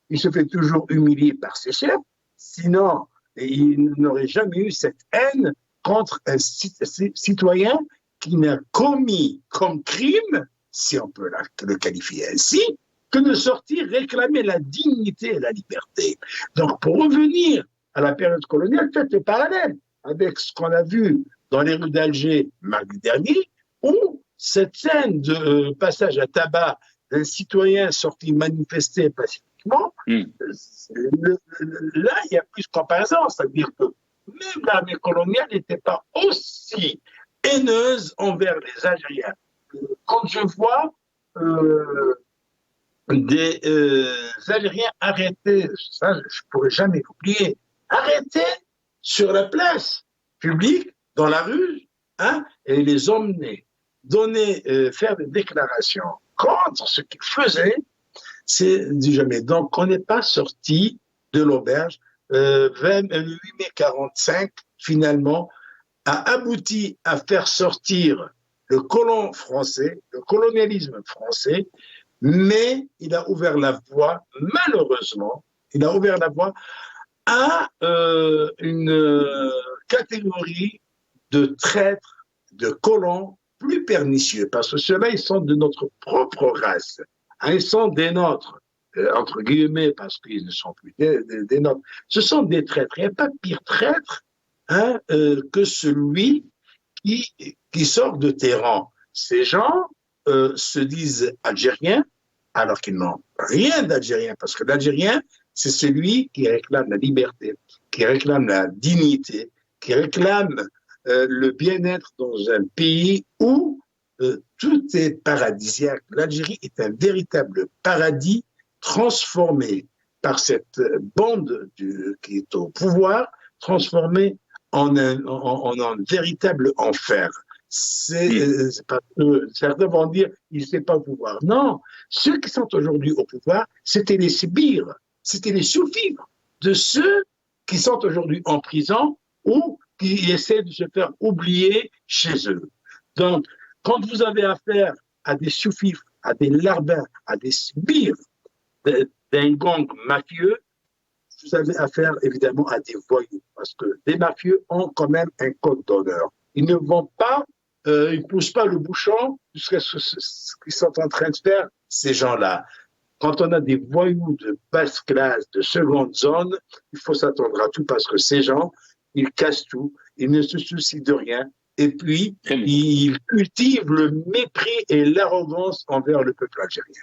il se fait toujours humilier par ses chefs, sinon il n'aurait jamais eu cette haine contre un citoyen qui n'a commis comme crime, si on peut le qualifier ainsi, que de sortir réclamer la dignité et la liberté. Donc pour revenir à la période coloniale, faites le parallèle avec ce qu'on a vu dans les rues d'Alger mardi dernier, où cette scène de passage à tabac d'un citoyen sorti manifester pacifiquement, là, il y a plus de comparaison. C'est-à-dire que même l'armée coloniale n'était pas aussi haineuse envers les Algériens. Quand je vois des Algériens arrêtés, ça je ne pourrai jamais l'oublier, arrêtés sur la place publique, dans la rue, hein, et les emmener, faire des déclarations contre ce qu'ils faisaient, c'est du jamais. Donc, on n'est pas sorti de l'auberge. Le 8 mai 45, finalement, a abouti à faire sortir le colon français, le colonialisme français, mais il a ouvert la voie, malheureusement, il a ouvert la voie à une catégorie de traîtres, de colons plus pernicieux, parce que ceux-là, ils sont de notre propre race. Hein, ils sont des nôtres, entre guillemets, parce qu'ils ne sont plus des nôtres. Ce sont des traîtres. Il n'y a pas pire traître, hein, que celui qui sort de tes rangs. Ces gens se disent algériens, alors qu'ils n'ont rien d'algérien, parce que l'Algérien, c'est celui qui réclame la liberté, qui réclame la dignité, qui réclame le bien-être dans un pays où tout est paradisiaque. L'Algérie est un véritable paradis transformé par cette bande qui est au pouvoir, transformé en un véritable enfer. C'est parce que certains vont dire il ne sait pas au pouvoir. Non, ceux qui sont aujourd'hui au pouvoir, c'était les sbires, c'était les sous-fifres de ceux qui sont aujourd'hui en prison ou qui essaient de se faire oublier chez eux. Donc, quand vous avez affaire à des sous-fifres, à des larbins, à des sbires d'un gang mafieux, vous avez affaire évidemment à des voyous, parce que les mafieux ont quand même un code d'honneur. Ils ne vont pas, ils ne poussent pas le bouchon jusqu'à ce qu'ils sont en train de faire, ces gens-là. Quand on a des voyous de basse classe, de seconde zone, il faut s'attendre à tout, parce que ces gens, ils cassent tout, ils ne se soucient de rien, et puis ils cultivent le mépris et l'arrogance envers le peuple algérien.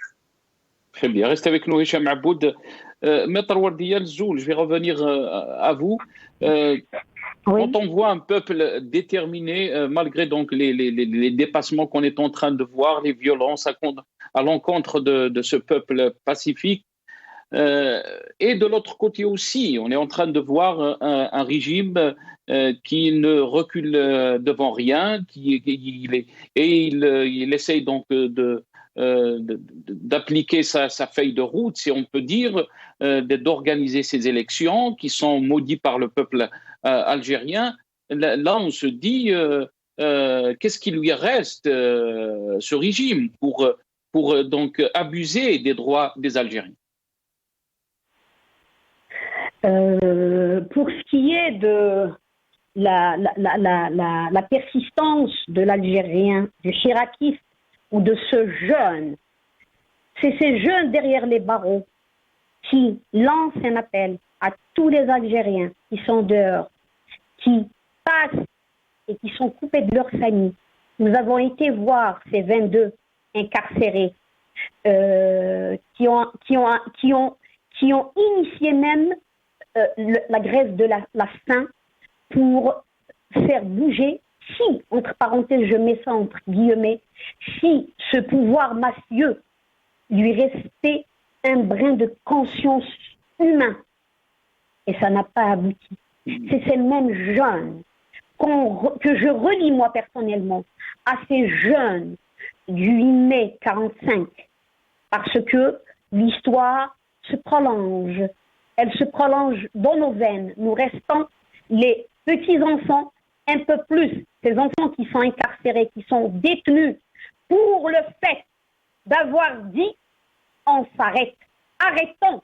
Très bien, restez avec nous, Hicham Aboud. Maître Wardiya Zoul, je vais revenir à vous. Quand on voit un peuple déterminé, malgré donc les dépassements qu'on est en train de voir, les violences à l'encontre de ce peuple pacifique, et de l'autre côté aussi, on est en train de voir un régime qui ne recule devant rien, il essaye donc d'appliquer sa feuille de route, si on peut dire, d'organiser ces élections qui sont maudites par le peuple algérien. Là, on se dit, qu'est-ce qui lui reste, ce régime, pour donc abuser des droits des Algériens? Pour ce qui est la persistance de l'Algérien, du hirakiste ou de ce jeune. C'est ces jeunes derrière les barreaux qui lancent un appel à tous les Algériens qui sont dehors, qui passent et qui sont coupés de leur famille. Nous avons été voir ces 22 incarcérés qui ont initié même la grève de la faim pour faire bouger, si, entre parenthèses, je mets ça entre guillemets, si ce pouvoir mafieux lui restait un brin de conscience humain. Et ça n'a pas abouti. C'est ces mêmes jeunes que je relie moi personnellement à ces jeunes du 8 mai 45, parce que l'histoire se prolonge. Elle se prolonge dans nos veines. Nous restons les petits-enfants, un peu plus, ces enfants qui sont incarcérés, qui sont détenus pour le fait d'avoir dit « on s'arrête ». Arrêtons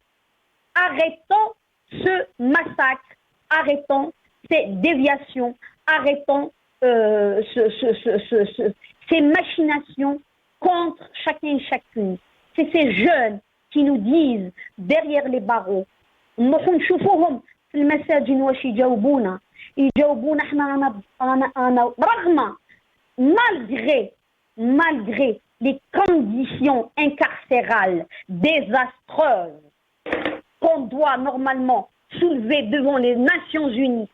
ce massacre, arrêtons ces déviations, arrêtons ces machinations contre chacun et chacune. C'est ces jeunes qui nous disent derrière les barreaux, نشوفوهم في المساجد واش يجاوبونا احنا انا رغم malgré les conditions incarcérales désastreuses qu'on doit normalement soulever devant les Nations Unies.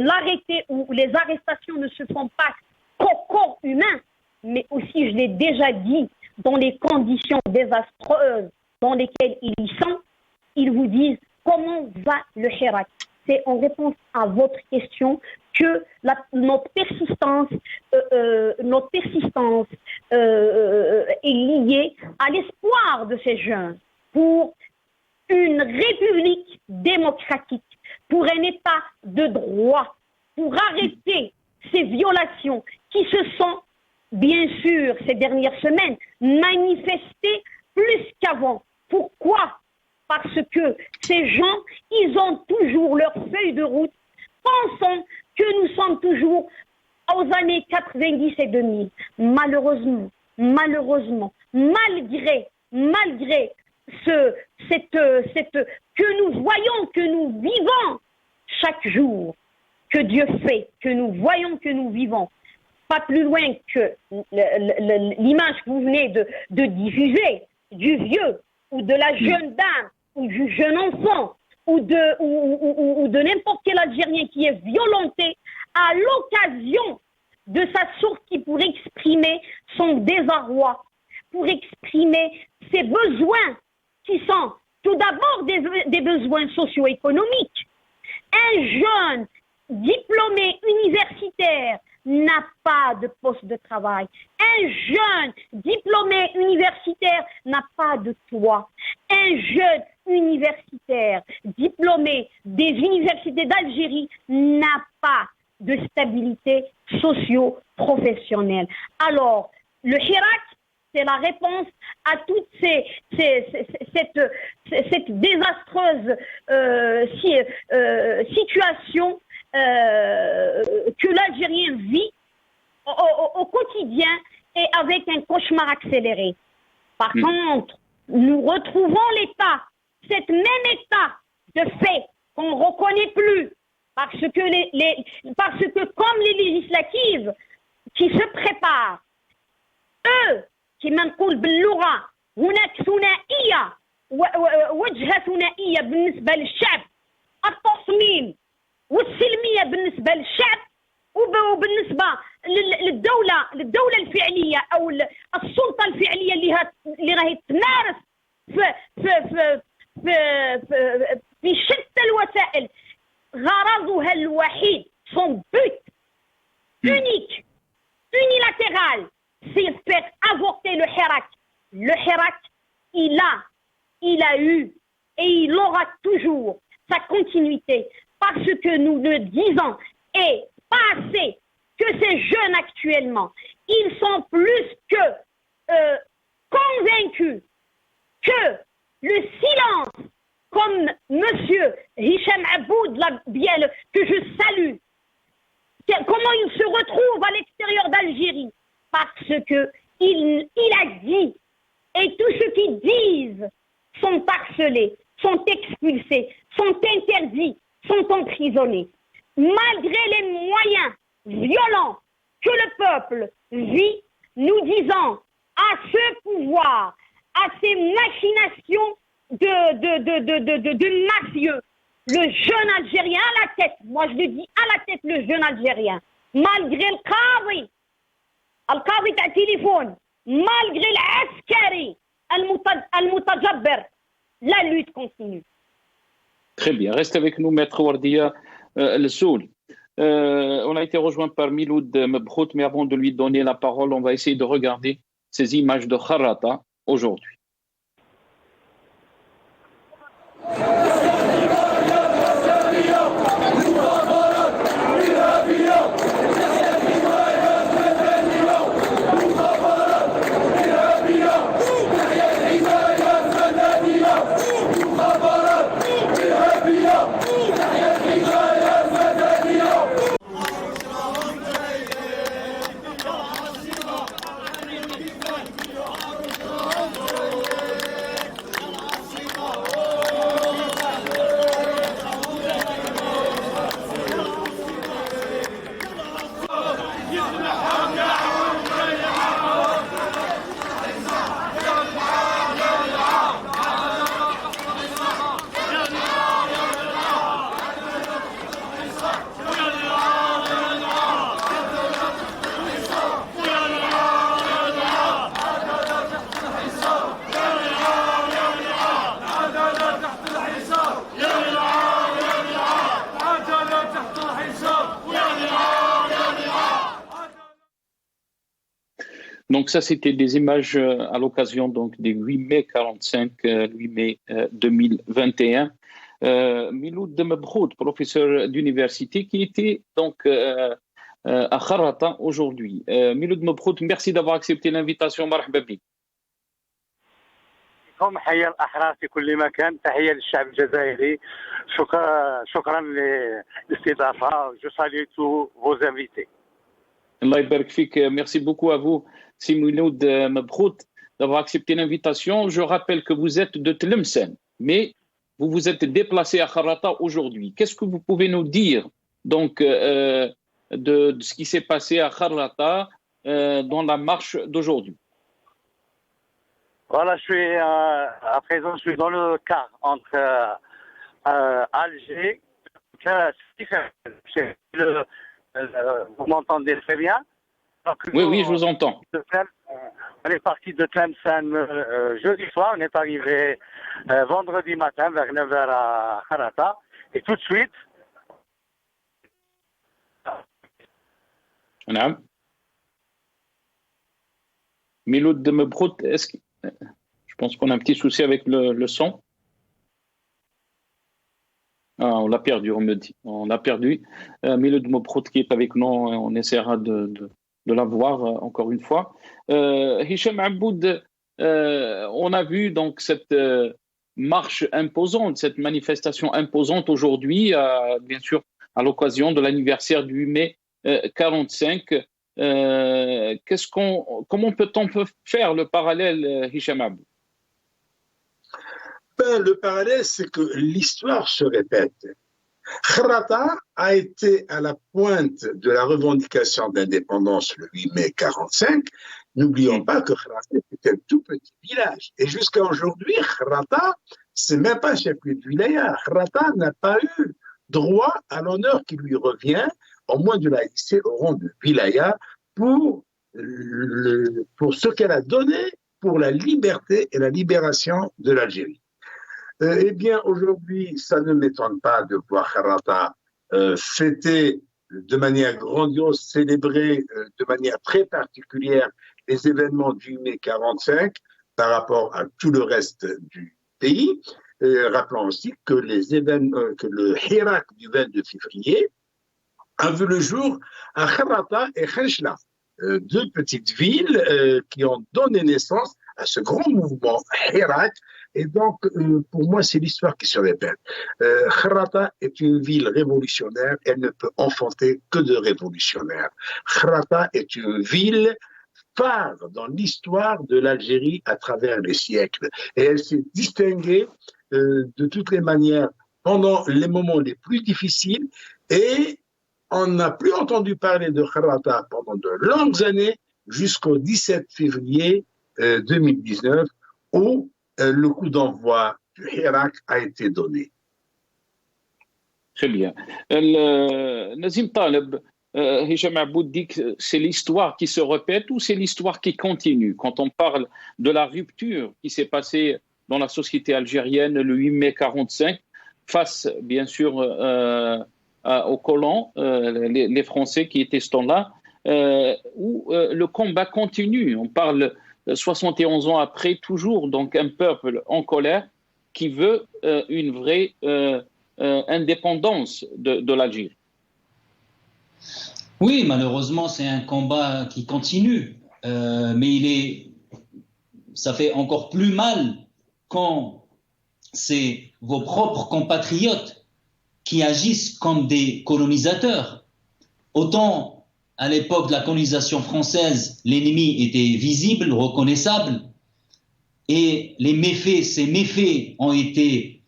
L'arrêté ou les arrestations ne se font pas qu'au corps humain, mais aussi, je l'ai déjà dit, dans les conditions désastreuses dans lesquelles ils y sont. Ils vous disent comment va le Hirak. C'est en réponse à votre question que notre persistance est liée à l'espoir de ces jeunes pour une république démocratique, pour un état de droit, pour arrêter ces violations qui se sont, bien sûr, ces dernières semaines, manifestées plus qu'avant. Pourquoi ? Parce que ces gens, ils ont toujours leur feuille de route, pensant que nous sommes toujours aux années 90 et 2000. Malheureusement, malgré que nous voyons, que nous vivons chaque jour, que Dieu fait, que nous voyons, que nous vivons, pas plus loin que l'image que vous venez de diffuser du vieux ou de la jeune dame ou du jeune enfant ou de n'importe quel Algérien qui est violenté à l'occasion de sa sortie pour exprimer son désarroi, pour exprimer ses besoins qui sont tout d'abord des besoins socio-économiques. Un jeune diplômé universitaire n'a pas de poste de travail. Un jeune diplômé universitaire n'a pas de toit. Un jeune universitaire diplômé des universités d'Algérie n'a pas de stabilité socio-professionnelle. Alors, le Hirak, c'est la réponse à toute cette désastreuse situation que l'Algérien vit au quotidien et avec un cauchemar accéléré. Par contre, nous retrouvons l'État, cet même État de fait qu'on ne reconnaît plus, parce que comme les législatives qui se préparent, eux, كما نقول باللغة هناك ثنائية وجهة ثنائية بالنسبة للشعب، التصميم والسلمية بالنسبة للشعب وبالنسبة للدولة الفعلية أو السلطة الفعلية اللي راهي تمارس في شتى الوسائل غرضها الوحيد son but unique unilatéral c'est faire avorter le Hirak. Le Hirak, il a eu et il aura toujours sa continuité parce que nous le disons et pas assez que ces jeunes actuellement, ils sont plus que convaincus que le silence comme monsieur Hicham Aboud, que je salue, comment il se retrouve à l'extérieur d'Algérie? Parce que il a dit, et tous ceux qui disent sont harcelés, sont expulsés, sont interdits, sont emprisonnés. Malgré les moyens violents que le peuple vit, nous disons à ce pouvoir, à ces machinations de mafieux, le jeune Algérien à la tête, moi je le dis à la tête, le jeune Algérien, malgré le qadi تاع téléphone, malgré l'askari, al-mutajabber, la lutte continue. Très bien, reste avec nous, Maître Wardia Al-Soul. On a été rejoint par Miloud Mebrout, mais avant de lui donner la parole, on va essayer de regarder ces images de Kharrata aujourd'hui. Donc ça, c'était des images à l'occasion donc des 8 mai 45, 8 mai 2021. Miloud Mebrout, professeur d'université, qui était donc à Kharrata aujourd'hui. Miloud Mebrout, merci d'avoir accepté l'invitation. مرحبا بك. حيا الأحرار في كل مكان، تحية للشعب الجزائري. شكرا للاستضافة. Je salue tous vos invités. Allah يبارك فيك. Merci beaucoup à vous, Miloud Mebrout, d'avoir accepté l'invitation. Je rappelle que vous êtes de Tlemcen, mais vous vous êtes déplacé à Kharrata aujourd'hui. Qu'est-ce que vous pouvez nous dire donc de ce qui s'est passé à Kharrata dans la marche d'aujourd'hui? Voilà, à présent, je suis dans le car entre Alger. Vous m'entendez très bien? Oui, je vous entends. On est parti de Tlemcen jeudi soir, on est arrivé vendredi matin vers 9h à Kharrata. Et tout de suite... Miloud Mebrout, je pense qu'on a un petit souci avec le son. Ah, on l'a perdu, on me dit. On l'a perdu. Miloud Mebrout qui est avec nous, on essaiera de la voir encore une fois. Hicham Aboud, on a vu donc cette marche imposante, cette manifestation imposante aujourd'hui, bien sûr à l'occasion de l'anniversaire du 8 mai 45. Comment peut-on faire le parallèle, Hicham Aboud? Le parallèle, c'est que l'histoire se répète. Kharrata a été à la pointe de la revendication d'indépendance le 8 mai 45. N'oublions pas que Kharrata était un tout petit village. Et jusqu'à aujourd'hui, Kharrata, c'est même pas un chef-lieu de wilaya. Kharrata n'a pas eu droit à l'honneur qui lui revient, au moins de la hisser au rang de wilaya, pour ce qu'elle a donné pour la liberté et la libération de l'Algérie. Eh bien, aujourd'hui, ça ne m'étonne pas de voir Kharrata fêter de manière grandiose, célébrer de manière très particulière les événements du mai 45 par rapport à tout le reste du pays. Rappelons aussi que que le Hirak du 22 février a vu le jour à Kharrata et Khenchla, deux petites villes qui ont donné naissance à ce grand mouvement Hirak Et donc, pour moi, c'est l'histoire qui se répète. Kharata est une ville révolutionnaire, elle ne peut enfanter que de révolutionnaires. Kharata est une ville phare dans l'histoire de l'Algérie à travers les siècles. Et elle s'est distinguée de toutes les manières pendant les moments les plus difficiles et on n'a plus entendu parler de Kharata pendant de longues années jusqu'au 17 février 2019 où le coup d'envoi du Hirak a été donné. Très bien. Nazim Taleb, Hicham Aboud dit que c'est l'histoire qui se répète ou c'est l'histoire qui continue. Quand on parle de la rupture qui s'est passée dans la société algérienne le 8 mai 1945, face bien sûr aux colons, les Français qui étaient ce temps-là, où le combat continue. On parle 71 ans après, toujours donc un peuple en colère qui veut une vraie indépendance de l'Algérie. Oui, malheureusement, c'est un combat qui continue, mais ça fait encore plus mal quand c'est vos propres compatriotes qui agissent comme des colonisateurs. Autant à l'époque de la colonisation française, l'ennemi était visible, reconnaissable, et ces méfaits ont été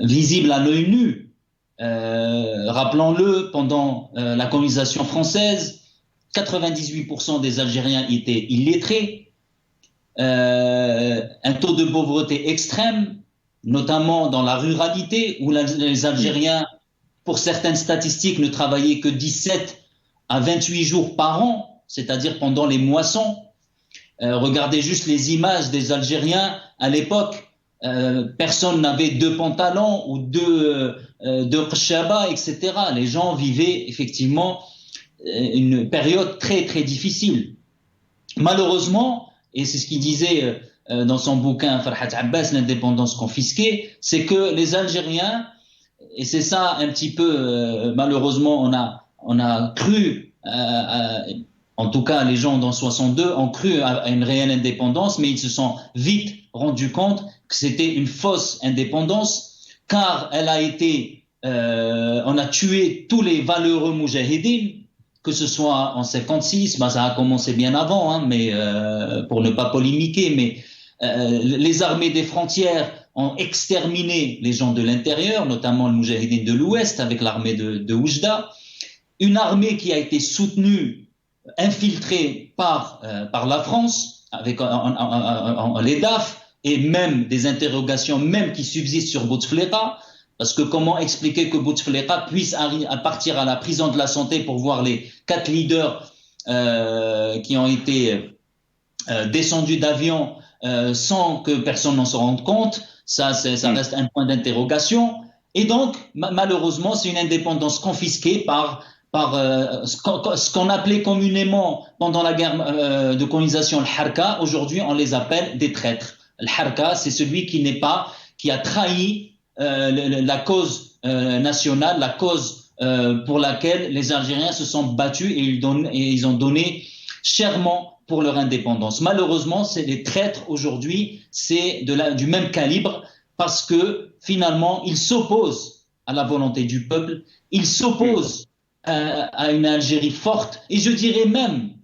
visibles à l'œil nu. Rappelons-le, pendant la colonisation française, 98% des Algériens étaient illettrés, un taux de pauvreté extrême, notamment dans la ruralité, où les Algériens, pour certaines statistiques, ne travaillaient que 17 à 28 jours par an, c'est-à-dire pendant les moissons. Regardez juste les images des Algériens à l'époque. Personne n'avait 2 pantalons ou 2 qshaba, etc. Les gens vivaient effectivement une période très très difficile. Malheureusement, et c'est ce qu'il disait dans son bouquin Farhat Abbas, l'indépendance confisquée, c'est que les Algériens, et c'est ça un petit peu, malheureusement, on a cru, en tout cas les gens dans 62 ont cru à une réelle indépendance, mais ils se sont vite rendus compte que c'était une fausse indépendance, car elle a été, on a tué tous les valeureux moujahidines, que ce soit en 56, ça a commencé bien avant, hein, mais pour ne pas polémiquer, mais les armées des frontières ont exterminé les gens de l'intérieur, notamment le moujahidine de l'Ouest avec l'armée de Oujda, une armée qui a été soutenue, infiltrée par la France, avec les DAF, et même des interrogations même qui subsistent sur Bouteflika, parce que comment expliquer que Bouteflika puisse partir à la prison de la santé pour voir les 4 leaders qui ont été descendus d'avion sans que personne n'en se rende compte, ça reste un point d'interrogation. Et donc, malheureusement, c'est une indépendance confisquée par ce qu'on appelait communément pendant la guerre de colonisation le Harka. Aujourd'hui, on les appelle des traîtres. Le Harka, c'est celui qui a trahi la cause nationale, la cause pour laquelle les Algériens se sont battus et ils ont donné chèrement pour leur indépendance. Malheureusement, c'est les traîtres aujourd'hui, c'est du même calibre parce que finalement, ils s'opposent à la volonté du peuple, ils s'opposent à une Algérie forte, et je dirais même,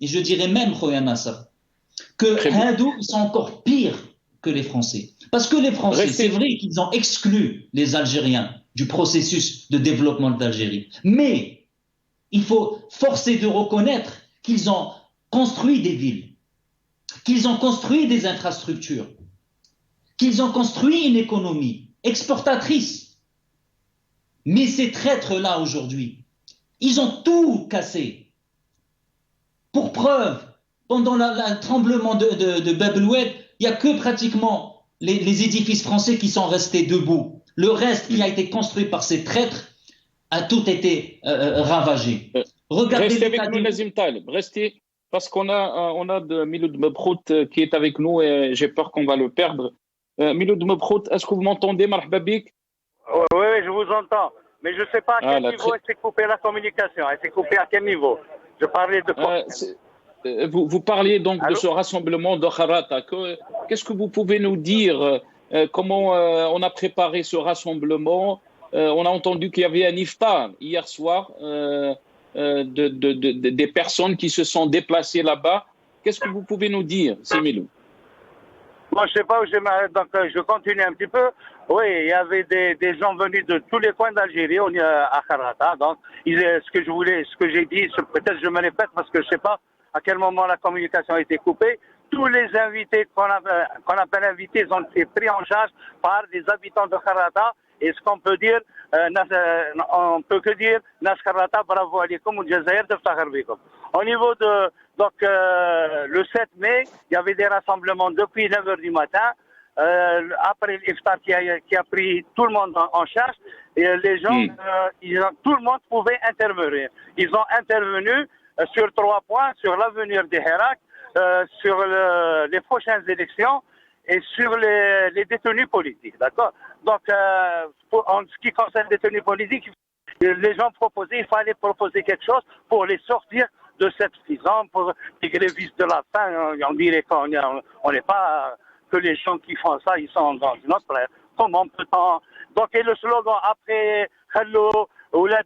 Khoya Nasser, que hindous, ils sont encore pires que les Français. Parce que les Français, c'est vrai qu'ils ont exclu les Algériens du processus de développement d'Algérie. Mais il faut forcer de reconnaître qu'ils ont construit des villes, qu'ils ont construit des infrastructures, qu'ils ont construit une économie exportatrice. Mais ces traîtres-là, aujourd'hui, ils ont tout cassé. Pour preuve, pendant le tremblement de Bab el-Oued, il n'y a que pratiquement les édifices français qui sont restés debout. Le reste qui a été construit par ces traîtres a tout été ravagé. Restez avec nous, Nazim Taleb. Restez, parce qu'on a de Miloud Mebrout qui est avec nous et j'ai peur qu'on va le perdre. Miloud Mebrout, est-ce que vous m'entendez, marhaba bik? Oui, je vous entends. Mais je ne sais pas à quel niveau elle s'est coupée la communication. Elle s'est coupée à quel niveau? Je parlais de quoi? Vous parliez donc de Allô? ce rassemblement de Harata. Qu'est-ce que vous pouvez nous dire? Comment on a préparé ce rassemblement? On a entendu qu'il y avait un iftar hier soir, des personnes qui se sont déplacées là-bas. Qu'est-ce que vous pouvez nous dire, Semilou? Moi, je sais pas où je m'arrête, donc je continue un petit peu. Oui, il y avait des gens venus de tous les coins d'Algérie, on est à Harata. Donc, ce que j'ai dit, peut-être je me répète parce que je sais pas à quel moment la communication a été coupée. Tous les invités qu'on appelle invités, ils ont été pris en charge par des habitants de Harata. Et ce qu'on peut dire, on peut que dire, Nas Harata, bravo alaikum, ou Jazair, taftakhar bikum. Au niveau de, donc, le 7 mai, il y avait des rassemblements depuis 9h du matin. Après l'iftar qui a pris tout le monde en charge, et les gens, tout le monde pouvait intervenir. Ils ont intervenu sur 3 points, sur l'avenir des Hirak, sur les prochaines élections et sur les détenus politiques, d'accord? Donc, en ce qui concerne les détenus politiques, les gens proposaient, il fallait proposer quelque chose pour les sortir de cette prison, pour les grévistes de la faim. On dirait qu'on n'est pas que les gens qui font ça, ils sont dans une autre. Comment peut-on? Donc, et le slogan après, voilà.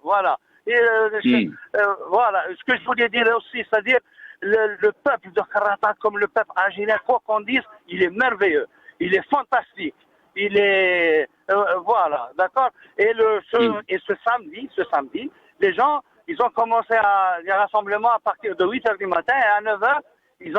Voilà. Et, voilà. Ce que je voulais dire aussi, c'est-à-dire, le peuple de Harata, comme le peuple algérien, quoi qu'on dise, il est merveilleux, il est fantastique, il est voilà, d'accord. Et ce samedi, les gens, ils ont commencé les rassemblements à partir de 8h du matin et à 9h, ils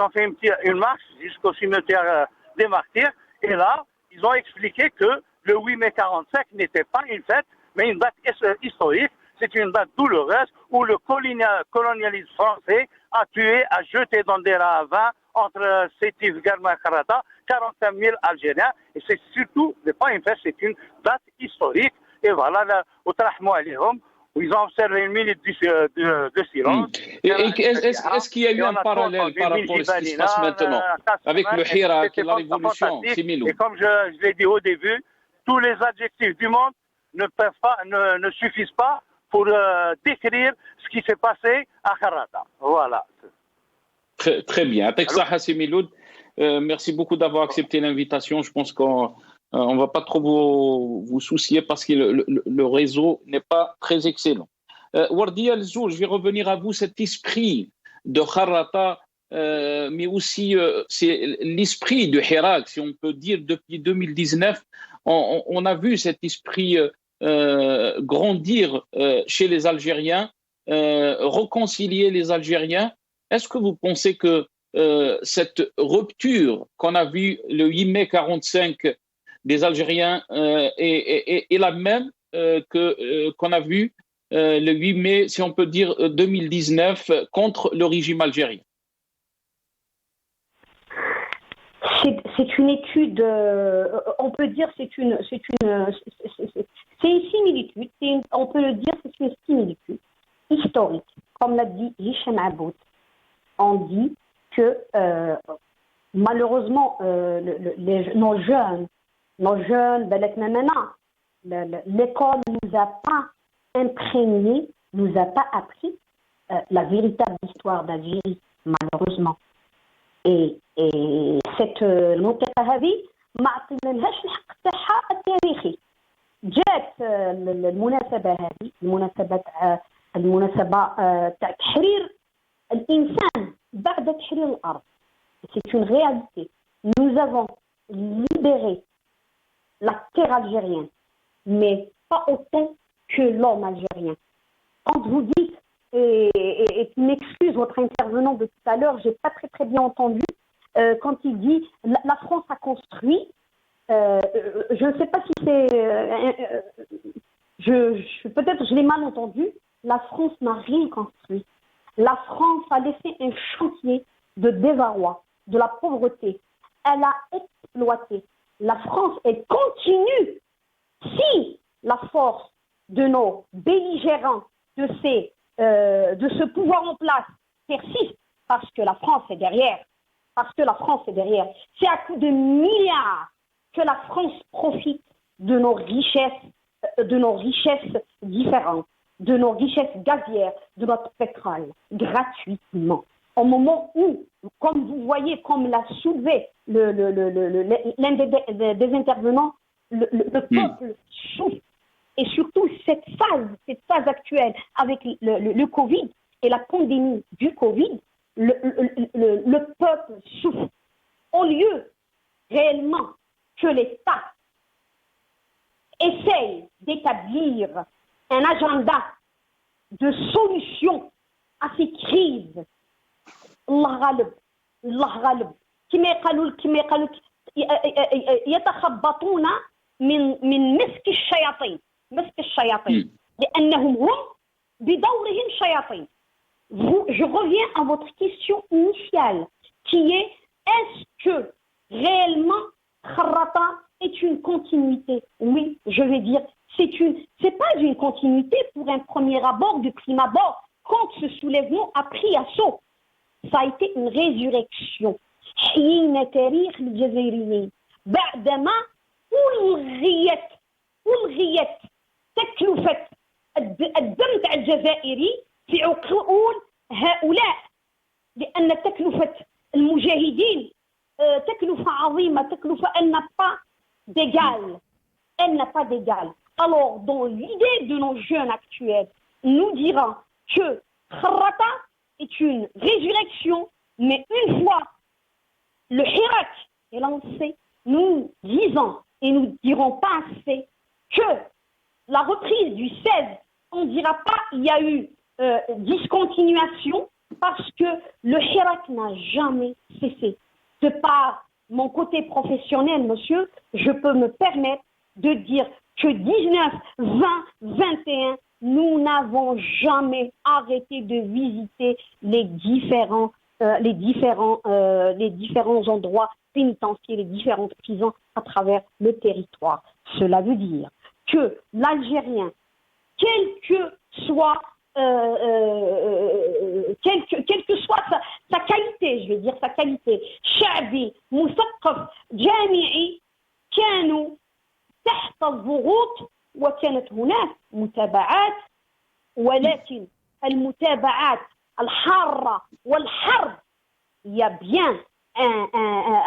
ont fait une marche jusqu'au cimetière des Martyrs. Et là, ils ont expliqué que le 8 mai 45 n'était pas une fête, mais une date historique. C'est une date douloureuse où le colonialisme français a tué, a jeté dans des ravins entre Sétif, Garma et Harata 45 000 Algériens. Et c'est surtout, c'est pas une fête, c'est une date historique. Et voilà, là, au Trahmou Alihom, où ils ont observé une minute de silence. Est-ce qu'il y a eu un parallèle par rapport à ce qui se passe maintenant avec le Hirak et la révolution? Et comme je l'ai dit au début, tous les adjectifs du monde ne suffisent pas pour décrire ce qui s'est passé à Harata. Voilà. Très bien. Avec ça, Hassim Miloud, merci beaucoup d'avoir accepté l'invitation. Je pense qu'on ne va pas trop vous soucier parce que le réseau n'est pas très excellent. Wardi Al-Zour, je vais revenir à vous, cet esprit de Harata, mais aussi c'est l'esprit de Hirak, si on peut dire, depuis 2019. On a vu cet esprit grandir chez les Algériens, réconcilier les Algériens. Est-ce que vous pensez que cette rupture qu'on a vue le 8 mai 45 des Algériens est la même qu'on a vue le 8 mai, si on peut dire, 2019 contre le régime algérien? C'est une étude, on peut dire c'est une similitude, on peut le dire c'est une similitude historique. Comme l'a dit Hicham Aboud, on dit que malheureusement nos jeunes, l'école ne nous a pas imprégné, nous a pas appris la véritable histoire d'Algérie, malheureusement. Et cette المنطقة هذه ما عطيناش الحق تاعها التاريخي. جات المناسبة هذه المناسبة تاع تحرير الإنسان بعد تحرير الأرض. C'est une réalité. Nous avons libéré la terre algérienne, mais pas autant que l'homme algérien. Quand vous dites, et tu m'excuses, votre intervenant de tout à l'heure, j'ai pas très bien entendu, quand il dit la France a construit, je ne sais pas si c'est, peut-être je l'ai mal entendu, la France n'a rien construit. La France a laissé un chantier de désarroi, de la pauvreté. Elle a exploité. La France, elle continue. Si la force de nos belligérants, de ce pouvoir en place persiste, parce que la France est derrière, c'est à coup de milliards que la France profite de nos richesses différentes. de nos richesses gazières, de notre pétrole, gratuitement. Au moment où, comme vous voyez, comme l'a soulevé l'un des intervenants, le peuple souffre. Et surtout, cette phase actuelle avec le Covid et la pandémie du Covid, le peuple souffre. Au lieu réellement que l'État essaye d'établir un agenda de solution à ces crises, الله غالب كما يقالوا يتخبطون من مسك الشياطين لأنهم هم بدورهم شياطين. Je reviens à votre question initiale qui est est-ce que réellement Kharrata est une continuité? Oui, je vais dire c'est pas une continuité pour un premier abord, de prime abord, quand ce soulèvement a pris assaut. Ça a été une résurrection. حين تاريخ الجزائريين بعدما ألغيت تكلفة الدم تاع الجزائري في عقول هؤلاء، لأن تكلفة المجاهدين تكلفة عظيمة، تكلفة elle n'a pas d'égal. Alors, dans l'idée de nos jeunes actuels, nous dirons que Kharrata est une résurrection, mais une fois le Hirak est lancé, nous disons et nous ne dirons pas assez que la reprise du 16, on ne dira pas il y a eu discontinuation parce que le Hirak n'a jamais cessé. De par mon côté professionnel, monsieur, je peux me permettre de dire que 19, 20, 21, nous n'avons jamais arrêté de visiter les différents endroits pénitentiaires, les différentes prisons à travers le territoire. Cela veut dire que l'Algérien, quelle que soit sa qualité, je vais dire sa qualité, شعبي مثقف جامعي كانوا تحت الضغوط وكانت هناك متابعات، ولكن المتابعات الحارة والحرب il y a bien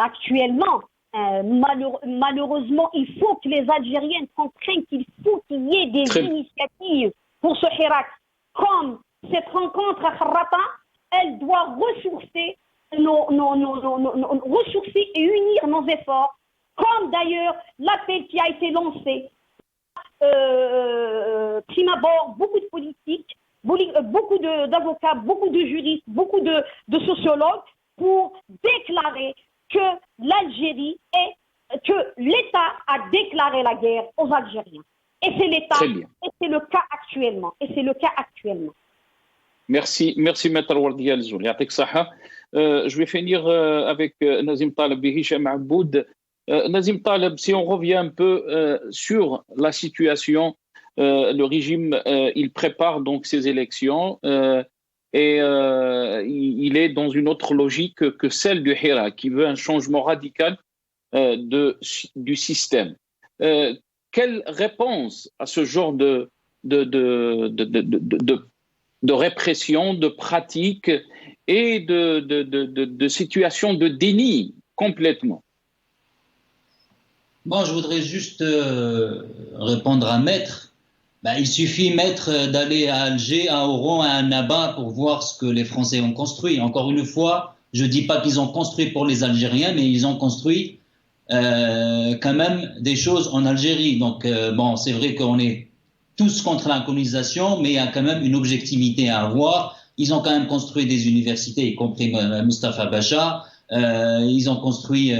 actuellement malheureusement il faut que les Algériens comprennent qu'il faut qu'il y ait des initiatives pour ce Hirak. Comme cette rencontre à Kharrata, elle doit ressourcer ressourcer et unir nos efforts, comme d'ailleurs l'appel qui a été lancé prime abord, beaucoup de politiques, beaucoup d'avocats, beaucoup de juristes, beaucoup de sociologues pour déclarer que l'Algérie que l'État a déclaré la guerre aux Algériens. Et c'est l'État, et c'est le cas actuellement. Merci, Maître Wardi Alzoul. Je vais finir avec Nazim Taleb et Hicham Aboud. Nazim Taleb, si on revient un peu sur la situation, le régime, il prépare donc ses élections et il est dans une autre logique que celle du Hirak, qui veut un changement radical du système. Quelle réponse à ce genre de répression, de pratique et de situation de déni complètement? Bon, je voudrais juste répondre à Maître. Il suffit, Maître, d'aller à Alger, à Oran, à Annaba pour voir ce que les Français ont construit. Encore une fois, je ne dis pas qu'ils ont construit pour les Algériens, mais ils ont construit quand même des choses en Algérie. Donc, bon, c'est vrai qu'on est tous contre la colonisation, mais il y a quand même une objectivité à avoir. Ils ont quand même construit des universités, y compris Moustapha Bacha. Ils ont construit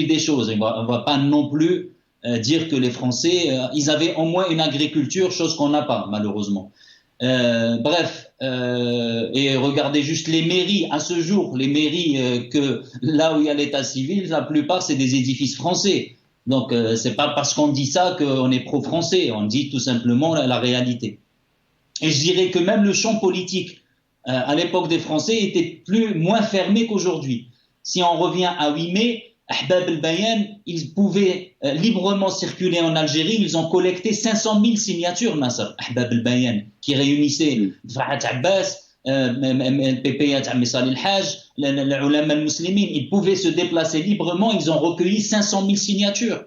des choses. On va pas non plus dire que les Français, ils avaient au moins une agriculture, chose qu'on n'a pas malheureusement. Bref, et regardez juste les mairies à ce jour, les mairies que là où il y a l'état civil, la plupart c'est des édifices français. Donc c'est pas parce qu'on dit ça qu'on est pro-français, on dit tout simplement la réalité. Et je dirais que même le champ politique à l'époque des Français était moins fermé qu'aujourd'hui. Si on revient à 8 mai, Ahbab al-Bayan, ils pouvaient librement circuler en Algérie. Ils ont collecté 500 000 signatures, Nasser, Ahbab al-Bayan, qui réunissaient Dfa'at Abbas, Pépéat Ammi Salih al-Hajj, l'ulama al-muslimin. Ils pouvaient se déplacer librement. Ils ont recueilli 500 000 signatures.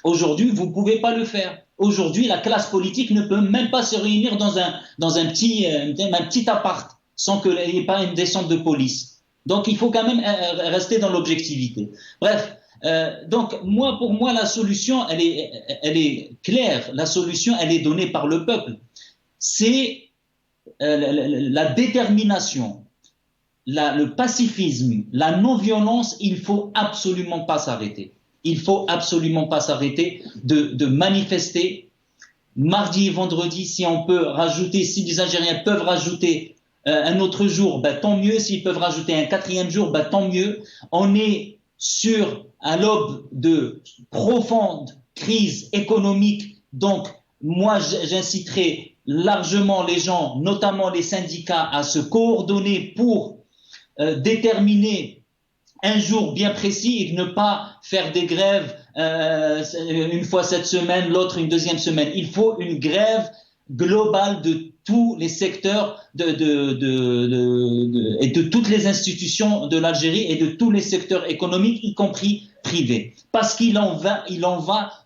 Aujourd'hui, vous ne pouvez pas le faire. Aujourd'hui, la classe politique ne peut même pas se réunir dans un petit appart sans qu'il n'y ait pas une descente de police. Donc, il faut quand même rester dans l'objectivité. Bref, donc pour moi, la solution, elle est claire. La solution, elle est donnée par le peuple. C'est la détermination, le pacifisme, la non-violence. Il faut absolument pas s'arrêter. Il faut absolument pas s'arrêter de manifester. Mardi et vendredi, si on peut rajouter, si les Algériens peuvent rajouter un autre jour, tant mieux. S'ils peuvent rajouter un 4e jour, tant mieux. On est à l'aube de profondes crises économiques. Donc, moi, j'inciterai largement les gens, notamment les syndicats, à se coordonner pour déterminer un jour bien précis et ne pas faire des grèves une fois cette semaine, l'autre une deuxième semaine. Il faut une grève globale de tous les secteurs et de toutes les institutions de l'Algérie et de tous les secteurs économiques, y compris privés. Parce qu'il en va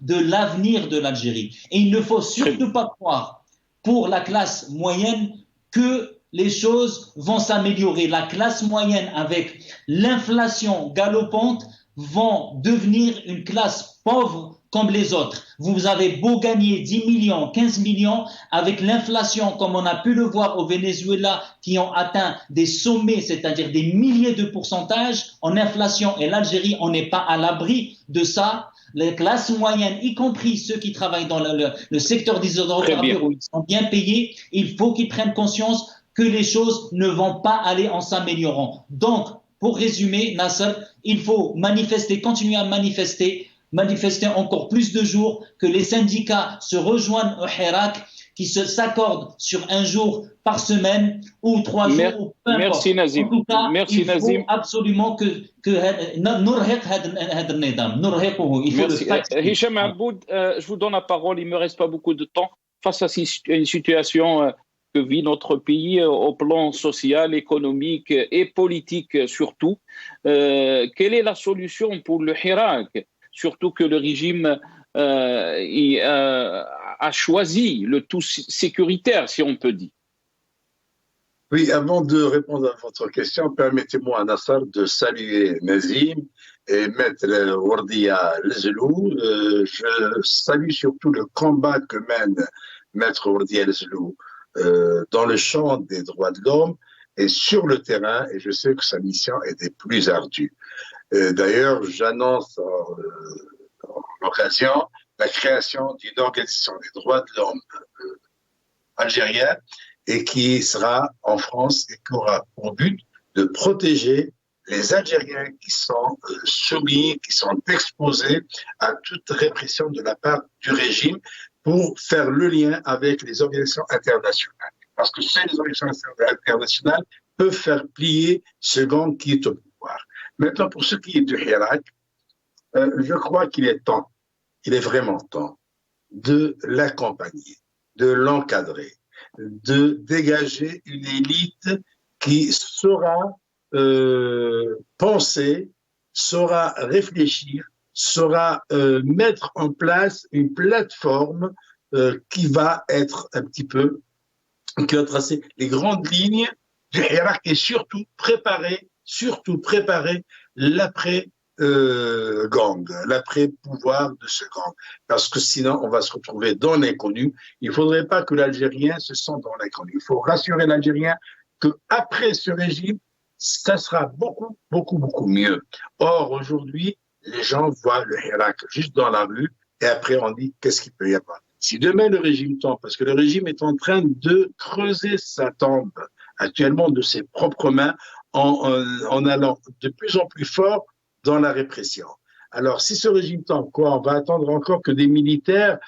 de l'avenir de l'Algérie. Et il ne faut surtout pas croire pour la classe moyenne que les choses vont s'améliorer. La classe moyenne, avec l'inflation galopante, vont devenir une classe pauvre comme les autres. Vous avez beau gagner 10 millions, 15 millions, avec l'inflation, comme on a pu le voir au Venezuela, qui ont atteint des sommets, c'est-à-dire des milliers de pourcentages en inflation, et l'Algérie, on n'est pas à l'abri de ça. Les classes moyennes, y compris ceux qui travaillent dans le secteur des hydrocarbures, où ils sont bien payés, il faut qu'ils prennent conscience que les choses ne vont pas aller en s'améliorant. Donc, pour résumer, Nasser, il faut manifester, continuer à manifester encore plus de jours, que les syndicats se rejoignent au Hirak, qui s'accordent sur un jour par semaine ou 3 jours, ou peu importe. Merci Nazim. En tout cas, merci, il faut Nazim. absolument que Merci. Hicham Aboud, je vous donne la parole, il ne me reste pas beaucoup de temps. Face à une situation que vit notre pays au plan social, économique et politique surtout, quelle est la solution pour le Hirak ? Surtout que le régime a choisi le tout sécuritaire, si on peut dire. Oui, avant de répondre à votre question, permettez-moi, Nasser, de saluer Nazim et Maître Wardia Lezlou. Je salue surtout le combat que mène Maître Wardia Lezlou dans le champ des droits de l'homme et sur le terrain, et je sais que sa mission est des plus ardues. D'ailleurs, j'annonce en l'occasion la création d'une organisation des droits de l'homme algérienne et qui sera en France et qui aura pour but de protéger les Algériens qui sont soumis, qui sont exposés à toute répression de la part du régime pour faire le lien avec les organisations internationales. Parce que seules les organisations internationales peuvent faire plier ce gang qui est au pouvoir. Maintenant, pour ce qui est du Hirak, je crois qu'il est temps, il est vraiment temps de l'accompagner, de l'encadrer, de dégager une élite qui saura penser, saura réfléchir, saura mettre en place une plateforme qui va être un petit peu, qui va tracer les grandes lignes du Hirak et surtout préparer l'après-gang, l'après-pouvoir de ce gang. Parce que sinon, on va se retrouver dans l'inconnu. Il ne faudrait pas que l'Algérien se sente dans l'inconnu. Il faut rassurer l'Algérien qu'après ce régime, ça sera beaucoup, beaucoup, beaucoup mieux. Or, aujourd'hui, les gens voient le Hirak juste dans la rue et après on dit qu'est-ce qu'il peut y avoir. Si demain le régime tombe, parce que le régime est en train de creuser sa tombe actuellement de ses propres mains, en allant de plus en plus fort dans la répression. Alors, si ce régime tombe, quoi, on va attendre encore que des militaires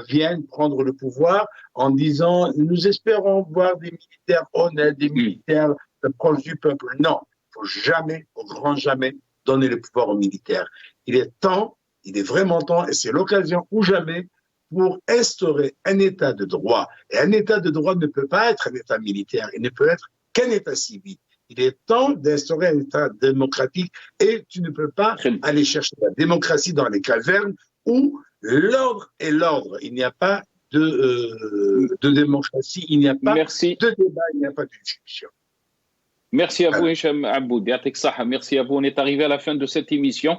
viennent prendre le pouvoir en disant « nous espérons voir des militaires honnêtes, des militaires proches du peuple ». Non, il ne faut jamais, au grand jamais, donner le pouvoir aux militaires. Il est temps, il est vraiment temps, et c'est l'occasion ou jamais pour instaurer un état de droit. Et un état de droit ne peut pas être un état militaire, il ne peut être qu'un état civil. Il est temps d'instaurer un état démocratique et tu ne peux pas aller chercher la démocratie dans les cavernes où l'ordre est l'ordre. Il n'y a pas de démocratie, il n'y a pas de débat, il n'y a pas de discussion. Merci à vous, Hicham Aboud. Merci à vous. On est arrivé à la fin de cette émission.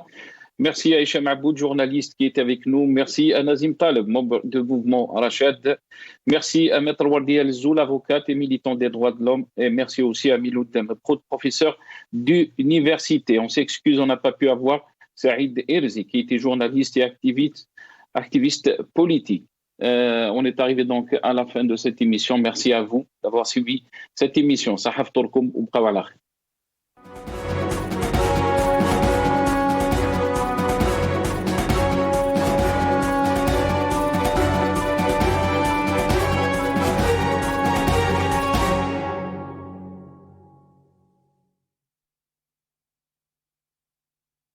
Merci à Hicham Aboud, journaliste qui était avec nous. Merci à Nazim Taleb, membre du mouvement Rachad. Merci à Maître Wardi El-Zoul, avocate et militant des droits de l'homme. Et merci aussi à Miloud Proud, professeur d'université. On s'excuse, on n'a pas pu avoir Saïd Erzi, qui était journaliste et activiste politique. On est arrivé donc à la fin de cette émission. Merci à vous d'avoir suivi cette émission. Sahaf Torkoum ou Bqaw ala khair.